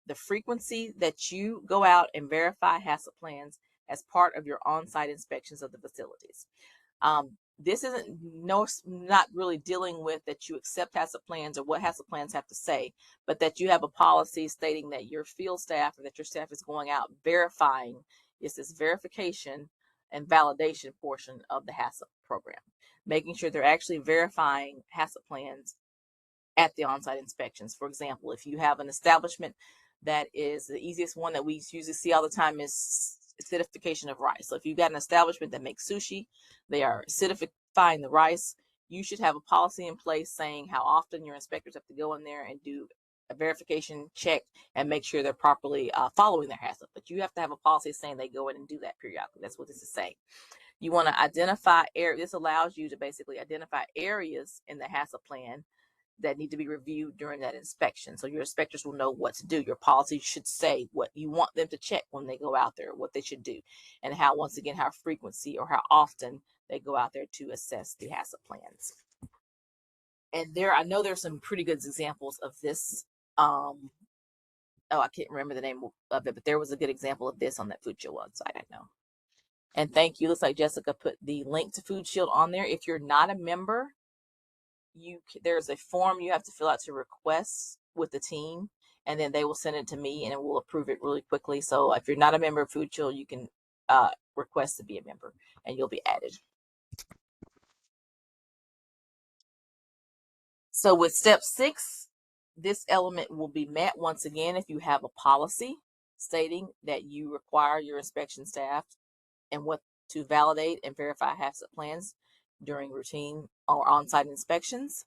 S1: the frequency that you go out and verify HACCP plans as part of your on-site inspections of the facilities. This isn't not really dealing with that you accept HACCP plans or what HACCP plans have to say, but that you have a policy stating that your field staff or that your staff is going out verifying. It's this verification and validation portion of the HACCP program, making sure they're actually verifying HACCP plans at the on-site inspections. For example, if you have an establishment that is the easiest one that we usually see all the time is acidification of rice. So if you've got an establishment that makes sushi, they are acidifying the rice. You should have a policy in place saying how often your inspectors have to go in there and do a verification check and make sure they're properly following their HACCP. But you have to have a policy saying they go in and do that periodically. That's what this is saying. You want to identify areas. This allows you to basically identify areas in the HACCP plan that need to be reviewed during that inspection. So your inspectors will know what to do. Your policy should say what you want them to check when they go out there, what they should do, and how, once again, how frequency or how often they go out there to assess the HACCP plans. And I know there's some pretty good examples of this. I can't remember the name of it, but there was a good example of this on that Food Shield website, I know. And thank you. Looks like Jessica put the link to Food Shield on there. If you're not a member, there's a form you have to fill out to request with the team, and then they will send it to me and we'll approve it really quickly. So if you're not a member of Food Shield, you can request to be a member and you'll be added. So with step 6, this element will be met once again if you have a policy stating that you require your inspection staff and what to validate and verify HACCP plans during routine or on-site inspections.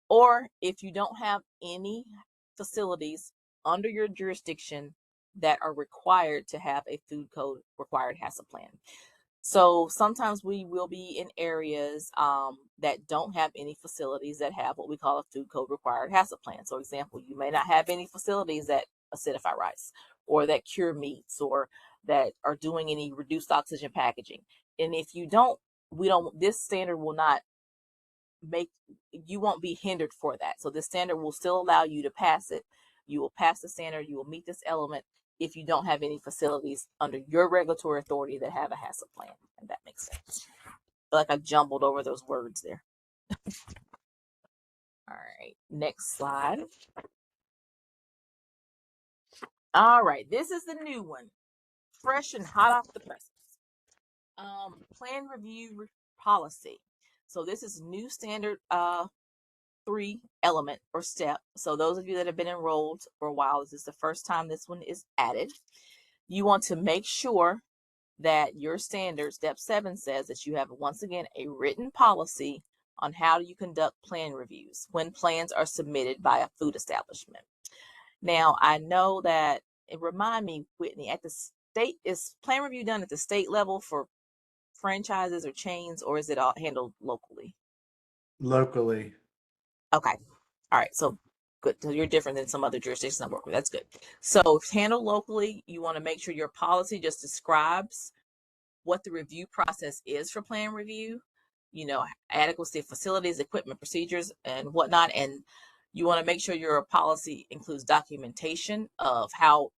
S1: Or if you don't have any facilities under your jurisdiction that are required to have a food code required HACCP plan. So sometimes we will be in areas that don't have any facilities that have what we call a food code required HACCP plan. So example, you may not have any facilities that acidify rice or that cure meats or that are doing any reduced oxygen packaging. And if you don't, this standard will not you won't be hindered for that. So the standard will still allow you to pass it. You will pass the standard. You will meet this element if you don't have any facilities under your regulatory authority that have a HACCP plan. And that makes sense. I feel like I jumbled over those words there. All right, next slide. All right, this is the new one, fresh and hot off the presses. Plan review policy. So this is new standard 3 element or step. So those of you that have been enrolled for a while, this is the first time this one is added. You want to make sure that your standard step 7 says that you have, once again, a written policy on how you conduct plan reviews when plans are submitted by a food establishment. Now, I know that, remind me, Whitney, at the state, is plan review done at the state level for franchises or chains, or is it all handled locally?
S3: Locally.
S1: Okay. All right. So good. So you're different than some other jurisdictions I work with. That's good. So if handled locally, you want to make sure your policy just describes what the review process is for plan review, adequacy of facilities, equipment, procedures, and whatnot. And you want to make sure your policy includes documentation of how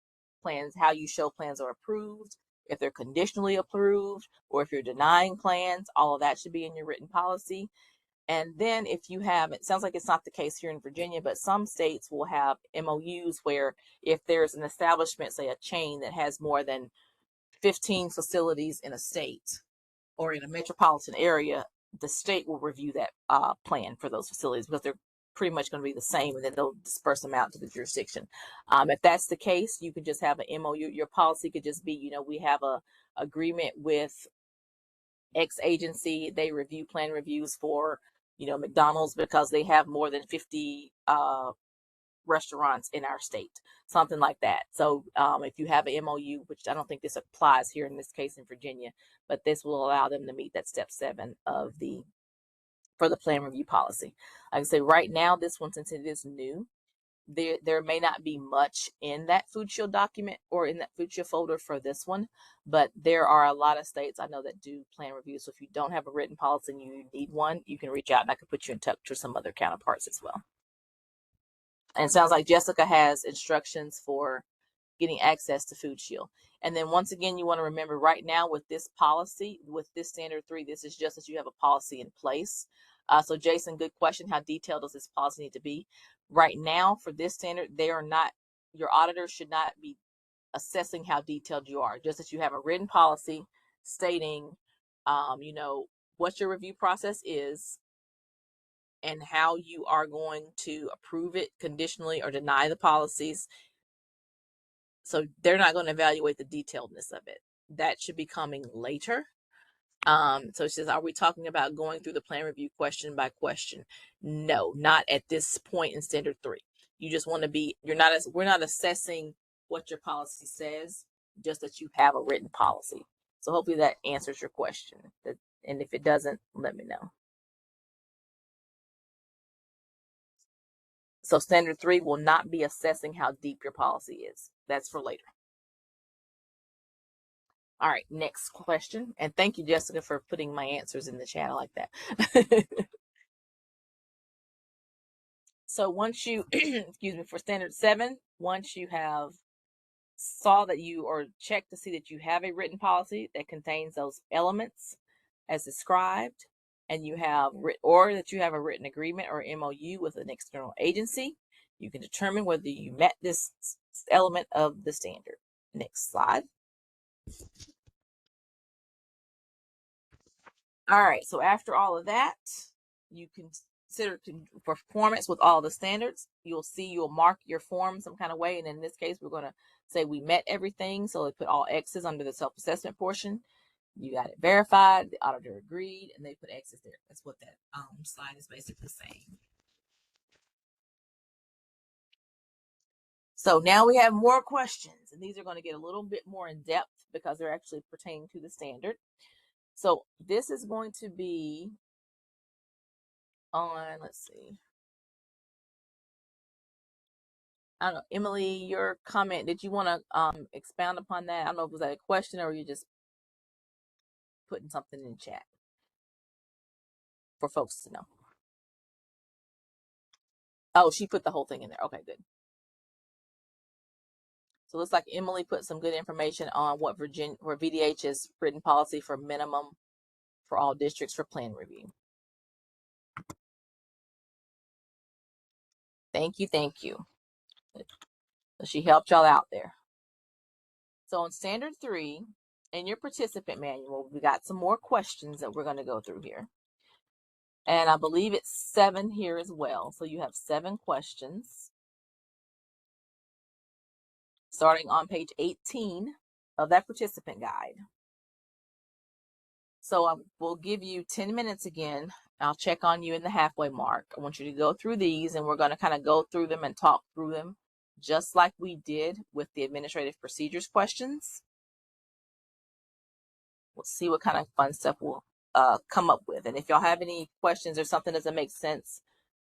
S1: you show plans are approved, if they're conditionally approved, or if you're denying plans. All of that should be in your written policy. And then if you have, it sounds like it's not the case here in Virginia, but some states will have MOUs where if there's an establishment, say a chain that has more than 15 facilities in a state or in a metropolitan area, the state will review that plan for those facilities because they're pretty much going to be the same, and then they'll disperse them out to the jurisdiction. If that's the case, you could just have an MOU. Your policy could just be, we have a agreement with X agency. They review plan reviews for, McDonald's because they have more than 50 restaurants in our state, something like that. So if you have an MOU, which I don't think this applies here in this case in Virginia, but this will allow them to meet that step 7 for the plan review policy. Like I say, right now, this one, since it is new, there may not be much in that Food Shield document or in that Food Shield folder for this one, but there are a lot of states I know that do plan reviews. So if you don't have a written policy and you need one, you can reach out and I can put you in touch with some other counterparts as well. And it sounds like Jessica has instructions for getting access to Food Shield. And then once again, you want to remember right now with this policy, with this standard 3, this is just that you have a policy in place. So Jason, good question. How detailed does this policy need to be? Right now for this standard, your auditor should not be assessing how detailed you are, just that you have a written policy stating, what your review process is and how you are going to approve it conditionally or deny the policies. So they're not going to evaluate the detailedness of it. That should be coming later. So it says, are we talking about going through the plan review question by question? No, not at this point in standard 3. You just want to be, we're not assessing what your policy says, just that you have a written policy. So hopefully that answers your question. And if it doesn't, let me know. So standard 3 will not be assessing how deep your policy is. That's for later. All right, next question. And thank you, Jessica, for putting my answers in the chat. I like that. So once you, excuse me, for standard 7, once you have saw that you or checked to see that you have a written policy that contains those elements as described, and you have or that you have a written agreement or MOU with an external agency, you can determine whether you met this element of the standard. Next slide. All right, so after all of that, you consider performance with all the standards. You'll mark your form some kind of way, and in this case, we're going to say we met everything, so they put all X's under the self-assessment portion. You got it verified, the auditor agreed, and they put X's there. That's what that slide is basically saying. So now we have more questions, and these are going to get a little bit more in depth because they're actually pertaining to the standard. So this is going to be on, let's see. I don't know, Emily, your comment, did you want to expound upon that? I don't know if was that a question or you just putting something in the chat for folks to know. Oh, she put the whole thing in there. Okay, good. So it looks like Emily put some good information on what VDH's written policy for minimum for all districts for plan review. Thank you, thank you. So she helped y'all out there. So in standard 3, in your participant manual, we got some more questions that we're going to go through here. And I believe it's 7 here as well. So you have 7 questions starting on page 18 of that participant guide. So I will give you 10 minutes again. I'll check on you in the halfway mark. I want you to go through these, and we're going to kind of go through them and talk through them just like we did with the administrative procedures questions. We'll see what kind of fun stuff we'll come up with. And if y'all have any questions or something doesn't make sense,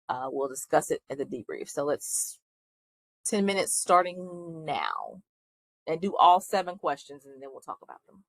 S1: we'll discuss it in the debrief. So let's 10 minutes starting now, and do all 7 questions, and then we'll talk about them.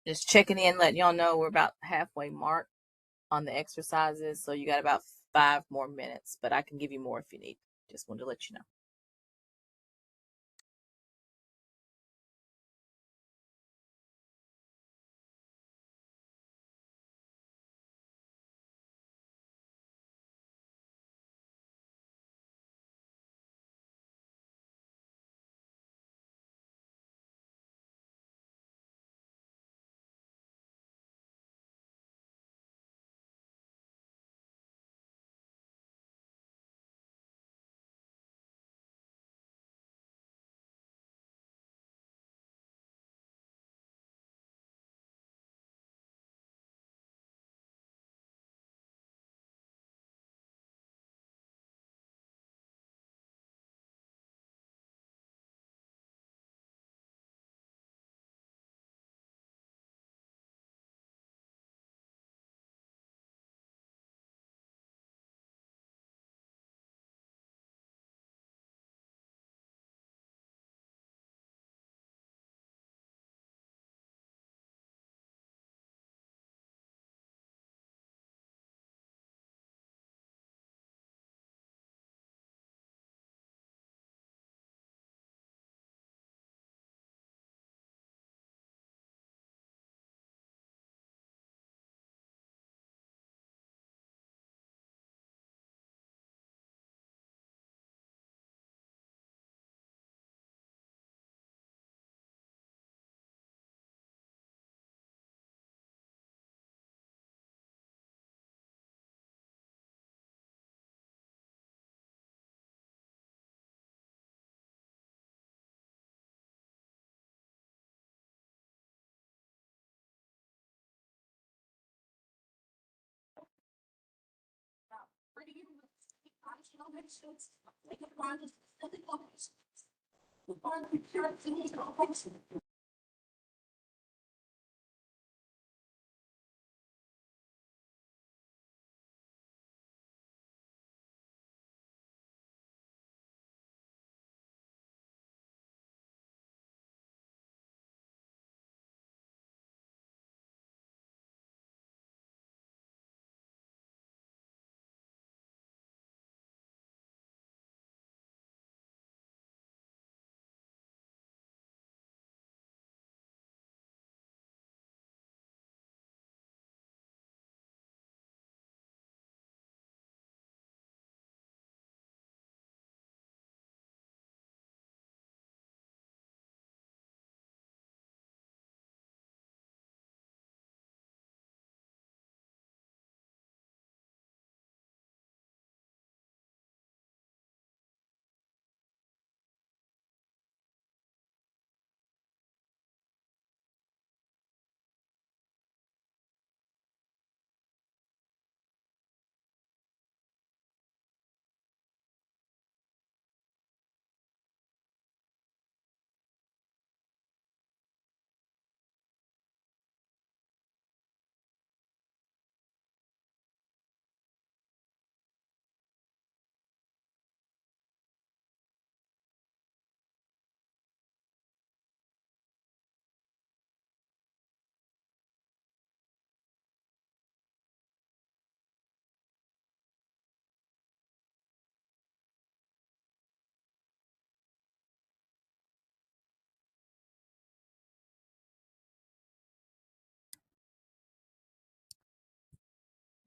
S1: Just checking in, letting y'all know we're about halfway mark on the exercises. So you got about 5 more minutes, but I can give you more if you need. Just wanted to let you know.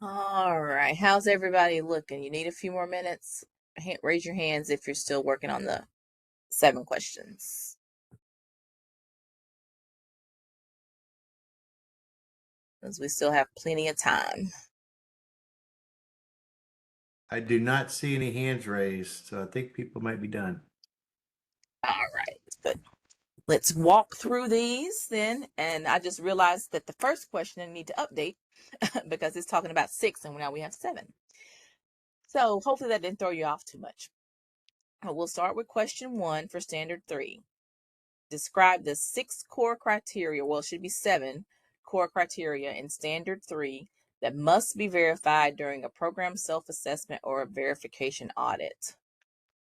S1: All right. How's everybody looking? You need a few more minutes? Raise your hands if you're still working on the 7 questions. Because we still have plenty of time.
S3: I do not see any hands raised, so I think people might be done.
S1: All right. Good. Let's walk through these then. And I just realized that the first question I need to update because it's talking about 6 and now we have 7. So hopefully that didn't throw you off too much. We'll start with question 1 for standard 3. Describe the 6 core criteria, well, it should be 7 core criteria in standard 3 that must be verified during a program self-assessment or a verification audit.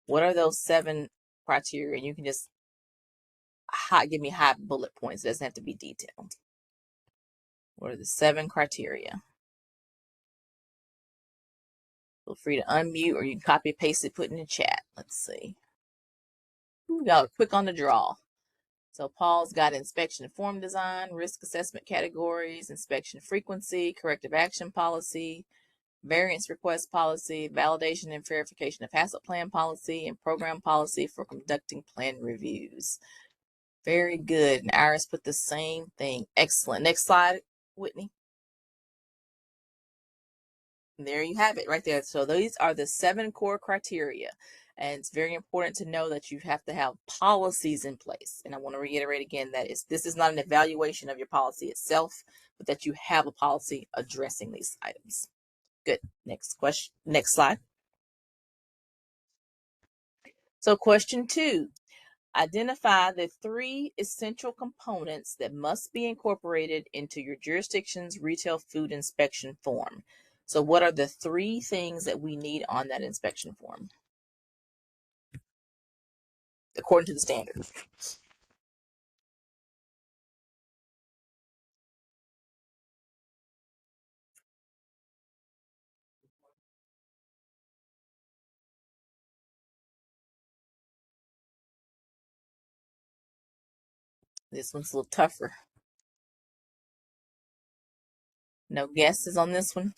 S1: What are those 7 criteria? You can just give me high bullet points. It doesn't have to be detailed. What are the 7 criteria? Feel free to unmute or you can copy paste it, put in the chat. Let's see. Ooh, y'all are quick on the draw. So Paul's got inspection form design, risk assessment categories, inspection frequency, corrective action policy, variance request policy, validation and verification of HACCP plan policy, and program policy for conducting plan reviews. Very good. And Iris put the same thing. Excellent. Next slide, Whitney. There you have it right there. So these are the 7 core criteria. And it's very important to know that you have to have policies in place. And I want to reiterate again that this is not an evaluation of your policy itself, but that you have a policy addressing these items. Good. Next question. Next slide. So question 2. Identify the 3 essential components that must be incorporated into your jurisdiction's retail food inspection form. So what are the 3 things that we need on that inspection form, according to the standard? This one's a little tougher. No guesses on this one?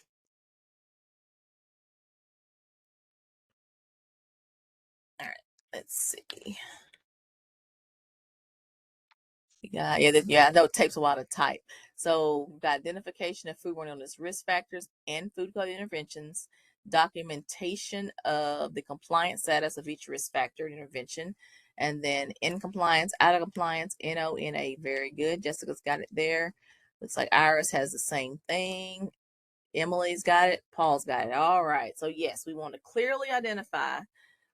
S1: All right, let's see. Yeah, I know it takes a while to type. So we've got identification of foodborne illness risk factors and food quality interventions, documentation of the compliance status of each risk factor intervention, and then in compliance, out of compliance, NO/NA. Very good. Jessica's got it there. Looks like Iris has the same thing. Emily's got it. Paul's got it. All right. So yes, we want to clearly identify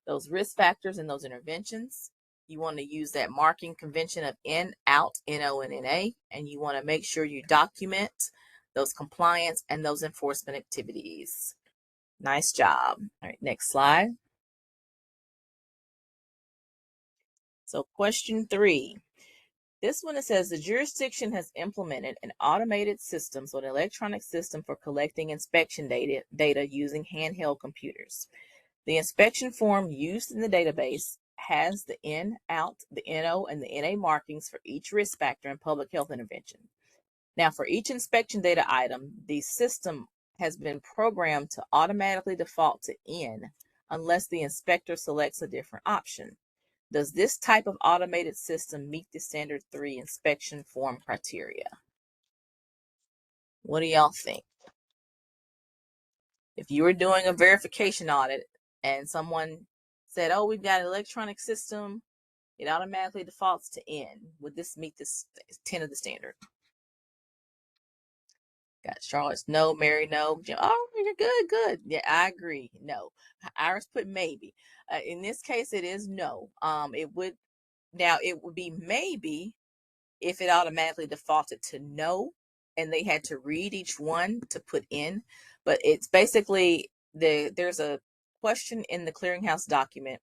S1: those risk factors and those interventions. You want to use that marking convention of in, out, NO, and NA, and you want to make sure you document those compliance and those enforcement activities. Nice job. All right, next slide. So question 3. This one, it says the jurisdiction has implemented an automated system, so an electronic system for collecting inspection data using handheld computers. The inspection form used in the database has the in, out, the NO, and the NA markings for each risk factor and public health intervention. Now, for each inspection data item, the system has been programmed to automatically default to in unless the inspector selects a different option. Does this type of automated system meet the standard 3 inspection form criteria? What do y'all think? If you were doing a verification audit and someone said, oh, we've got an electronic system, it automatically defaults to in, would this meet this 10 of the standard? Got Charlotte's no, Mary no, Jim, oh, you're good. Yeah, I agree. No. Iris put maybe. In this case, it is no. It would be maybe if it automatically defaulted to no and they had to read each one to put in, but it's basically there's a question in the clearinghouse document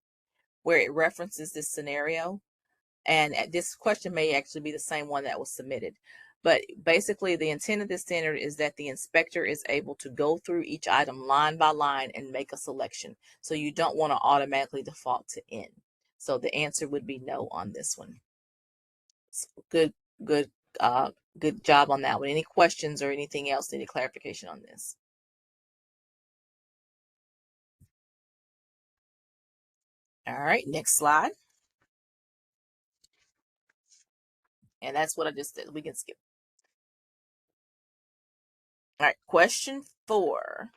S1: where it references this scenario, and this question may actually be the same one that was submitted. But basically the intent of this standard is that the inspector is able to go through each item line by line and make a selection. So you don't want to automatically default to in. So the answer would be no on this one. So good job on that one. Any questions or anything else? Any clarification on this? All right, next slide. And that's what I just did. We can skip. All right, question 4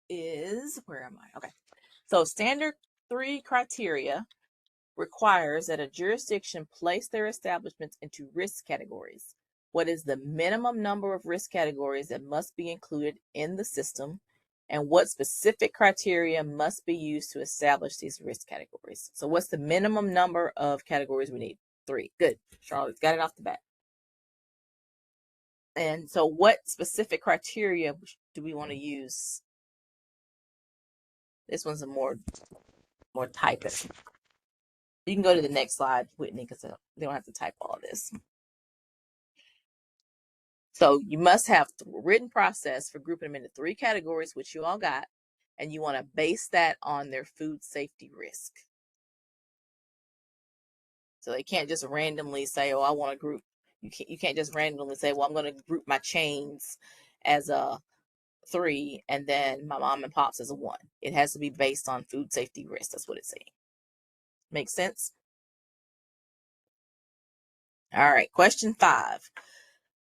S1: is, where am I? Okay. So standard 3 criteria requires that a jurisdiction place their establishments into risk categories. What is the minimum number of risk categories that must be included in the system? And what specific criteria must be used to establish these risk categories? So what's the minimum number of categories we need? 3. Good. Charlotte's got it off the bat. And so what specific criteria do we want to use? This one's a more typing. You can go to the next slide, Whitney, because they don't have to type all of this. So you must have written process for grouping them into 3 categories, which you all got, and you want to base that on their food safety risk. So they can't just randomly say, oh, I want to group. You can't just randomly say, well, I'm going to group my chains as a 3 and then my mom and pops as a 1. It has to be based on food safety risk. That's what it's saying. Make sense? All right, question 5.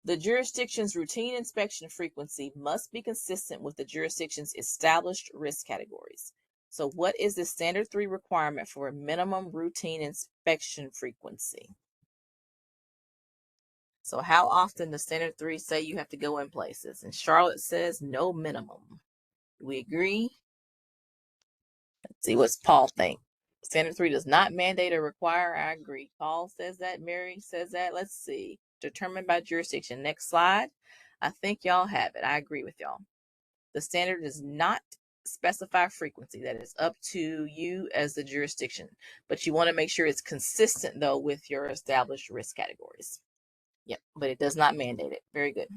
S1: The jurisdiction's routine inspection frequency must be consistent with the jurisdiction's established risk categories. So what is the standard 3 requirement for a minimum routine inspection frequency? So how often does standard 3 say you have to go in places? And Charlotte says no minimum. Do we agree? Let's see, what's Paul think? Standard 3 does not mandate or require. I agree. Paul says that. Mary says that. Let's see. Determined by jurisdiction. Next slide. I think y'all have it. I agree with y'all. The standard does not specify frequency. That is up to you as the jurisdiction. But you want to make sure it's consistent, though, with your established risk categories. Yep, but it does not mandate it. Very good.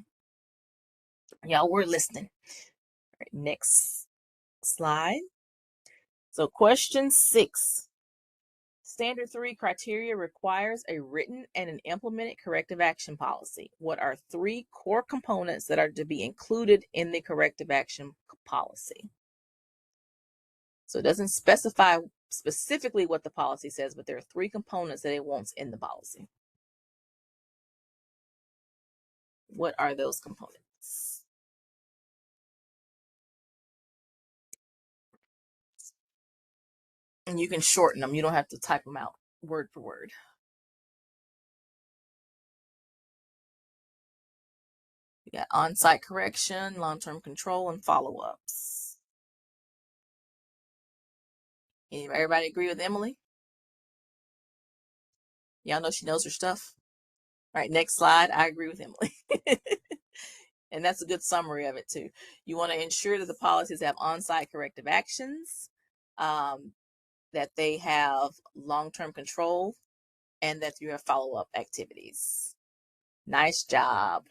S1: Y'all were listening. All right, next slide. So question 6. Standard 3 criteria requires a written and an implemented corrective action policy. What are 3 core components that are to be included in the corrective action policy? So it doesn't specify specifically what the policy says, but there are 3 components that it wants in the policy. What are those components? And you can shorten them. You don't have to type them out word for word. You got on-site correction, long-term control, and follow-ups. Everybody agree with Emily? Y'all know she knows her stuff. All right, next slide. I agree with Emily. And that's a good summary of it too. You want to ensure that the policies have on-site corrective actions, that they have long-term control, and that you have follow-up activities. Nice job.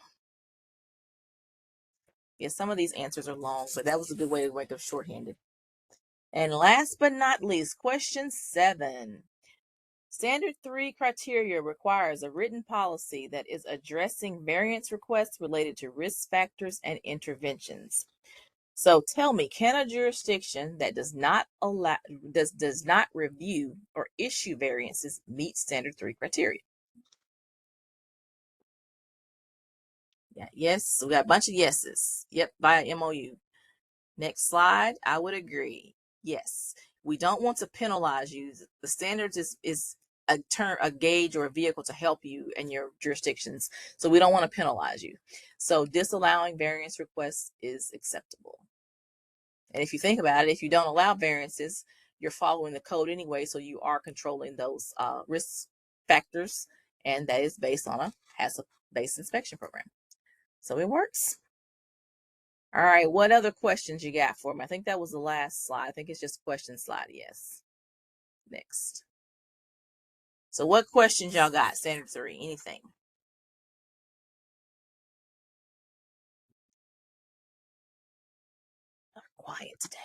S1: Yeah, some of these answers are long, but that was a good way to make them shorthanded. And last but not least, question 7. Standard 3 criteria requires a written policy that is addressing variance requests related to risk factors and interventions. So tell me, can a jurisdiction that does not review or issue variances meet standard 3 criteria? Yeah, yes, we got a bunch of yeses. Yep, via MOU. Next slide, I would agree. Yes, we don't want to penalize you. The standards is a gauge or a vehicle to help you in your jurisdictions. So we don't want to penalize you. So disallowing variance requests is acceptable. And if you think about it, if you don't allow variances, you're following the code anyway. So you are controlling those risk factors. And that is based on a HACCP-based inspection program. So it works. All right, what other questions you got for me? I think that was the last slide. I think it's just question slide, yes. Next. So what questions y'all got? Standard 3, anything? Quiet today.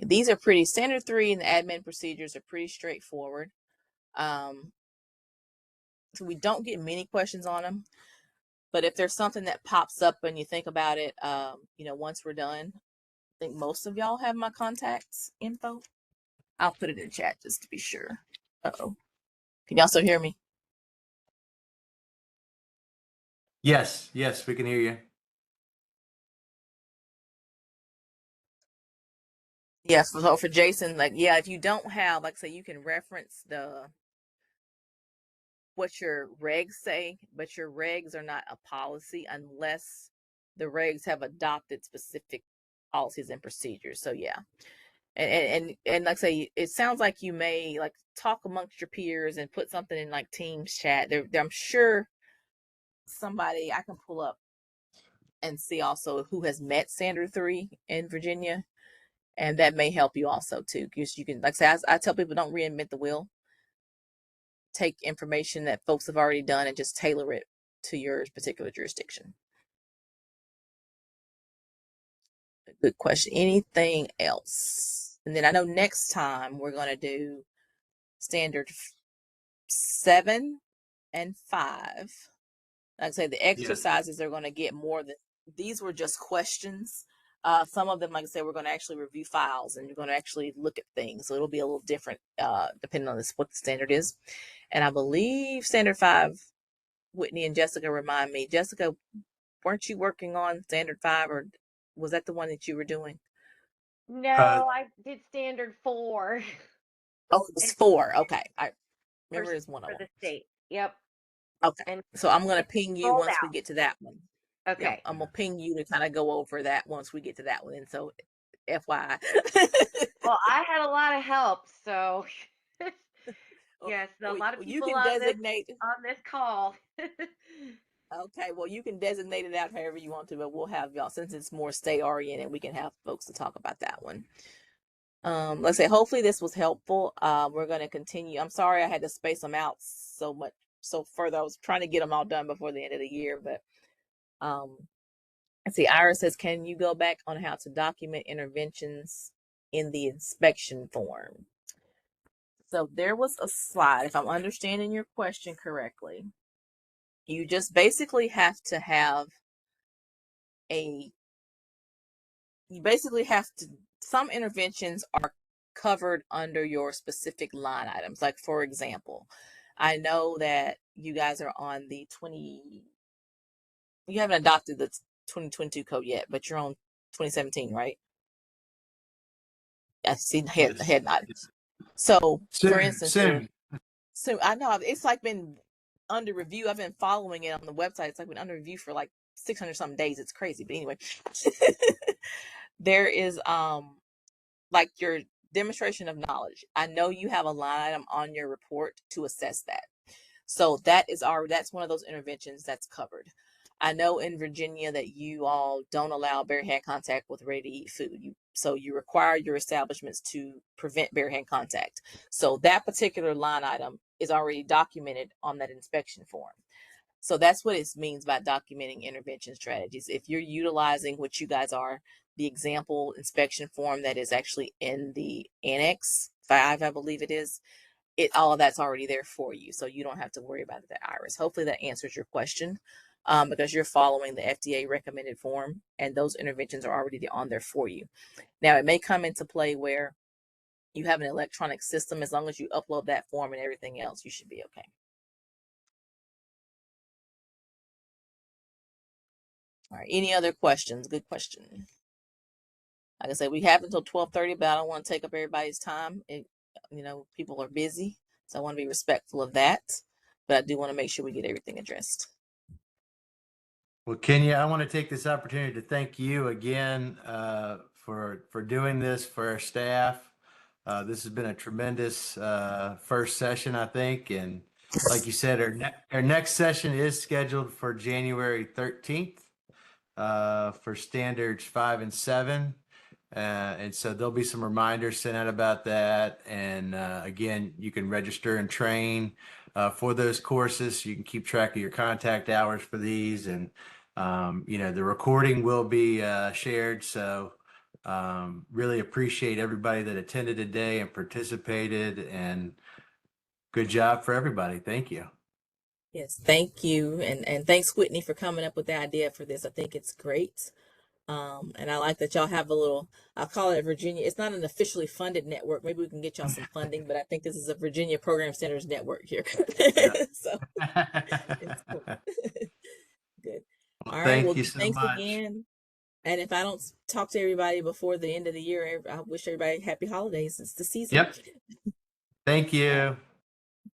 S1: These are pretty, standard 3 and the admin procedures are pretty straightforward. So we don't get many questions on them, but if there's something that pops up and you think about it, once we're done, I think most of y'all have my contacts info. I'll put it in chat just to be sure. Uh-oh. Can y'all still hear me?
S3: Yes, we can hear you.
S1: Yeah, so for Jason, if you don't have, say, you can reference what your regs say, but your regs are not a policy unless the regs have adopted specific policies and procedures. So yeah, and like I say, it sounds like you may talk amongst your peers and put something in Teams chat. I'm sure somebody I can pull up and see also who has met standard 3 in Virginia. And that may help you also too, because you can, I tell people, don't reinvent the wheel. Take information that folks have already done and just tailor it to your particular jurisdiction. Good question. Anything else? And then I know next time we're going to do standard 7 and 5. Like I say, the exercises are going to get more than these were just questions. Some of them, like I said, we're going to actually review files and you're going to actually look at things. So it'll be a little different depending on what the standard is. And I believe standard 5, Whitney and Jessica remind me. Jessica, weren't you working on standard 5 or was that the one that you were doing?
S4: No, I did standard 4.
S1: Oh, it was 4. Okay. I remember
S4: for,
S1: it's one of
S4: for
S1: them.
S4: the state. Yep.
S1: Okay.
S4: And
S1: So I'm going to ping you
S4: rolled
S1: once we
S4: out.
S1: get to that one.
S4: Okay.
S1: Yep, I'm going to ping you to kind of go over that once we get to that one. And so FYI.
S4: Well, I had a lot of help, so yes, a lot of
S1: you
S4: people
S1: can
S4: on
S1: designate.
S4: this call.
S1: Okay, well, you can designate it out however you want to, but we'll have y'all, since it's more state oriented, we can have folks to talk about that one. Let's say, hopefully this was helpful. We're going to continue. I'm sorry I had to space them out so further. I was trying to get them all done before the end of the year, but let's see, Iris says, can you go back on how to document interventions in the inspection form? So there was a slide, if I'm understanding your question correctly. You just basically have to have some interventions are covered under your specific line items. Like, for example, I know that you guys are on the you haven't adopted the 2022 code yet, but you're on 2017, right? I see head nod. So, for instance, so I know it's like been under review. I've been following it on the website. It's like been under review for like 600 some days. It's crazy. But anyway, there is like your demonstration of knowledge. I know you have a line item on your report to assess that. So that's one of those interventions that's covered. I know in Virginia that you all don't allow bare hand contact with ready to eat food. So you require your establishments to prevent bare hand contact. So that particular line item is already documented on that inspection form. So that's what it means by documenting intervention strategies. If you're utilizing what you guys are, the example inspection form that is actually in the Annex 5, I believe it is, all of that's already there for you. So you don't have to worry about the Iris. Hopefully that answers your question because you're following the FDA recommended form and those interventions are already on there for you. Now it may come into play where you have an electronic system. As long as you upload that form and everything else, you should be okay. All right, any other questions? Good question. Like I said, we have until 12:30, but I don't want to take up everybody's time. People are busy, so I want to be respectful of that. But I do want to make sure we get everything addressed.
S3: Well, Kenya, I want to take this opportunity to thank you again for doing this for our staff. This has been a tremendous first session, I think. And like you said, our next session is scheduled for January 13th for standards 5 and 7. And so there'll be some reminders sent out about that. And again, you can register and train for those courses. You can keep track of your contact hours for these. And, the recording will be shared. So really appreciate everybody that attended today and participated. And good job for everybody. Thank you.
S1: Yes, thank you. And thanks, Whitney, for coming up with the idea for this. I think it's great. And I like that y'all have I'll call it Virginia. It's not an officially funded network. Maybe we can get y'all some funding, but I think this is a Virginia Program Standards Network here. So it's cool. Good.
S3: Well,
S1: All right.
S3: thank
S1: Well,
S3: you so
S1: thanks
S3: much.
S1: again. And if I don't talk to everybody before the end of the year, I wish everybody happy holidays. It's the season.
S3: Yep. Thank you.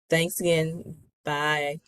S1: Thanks again. Bye.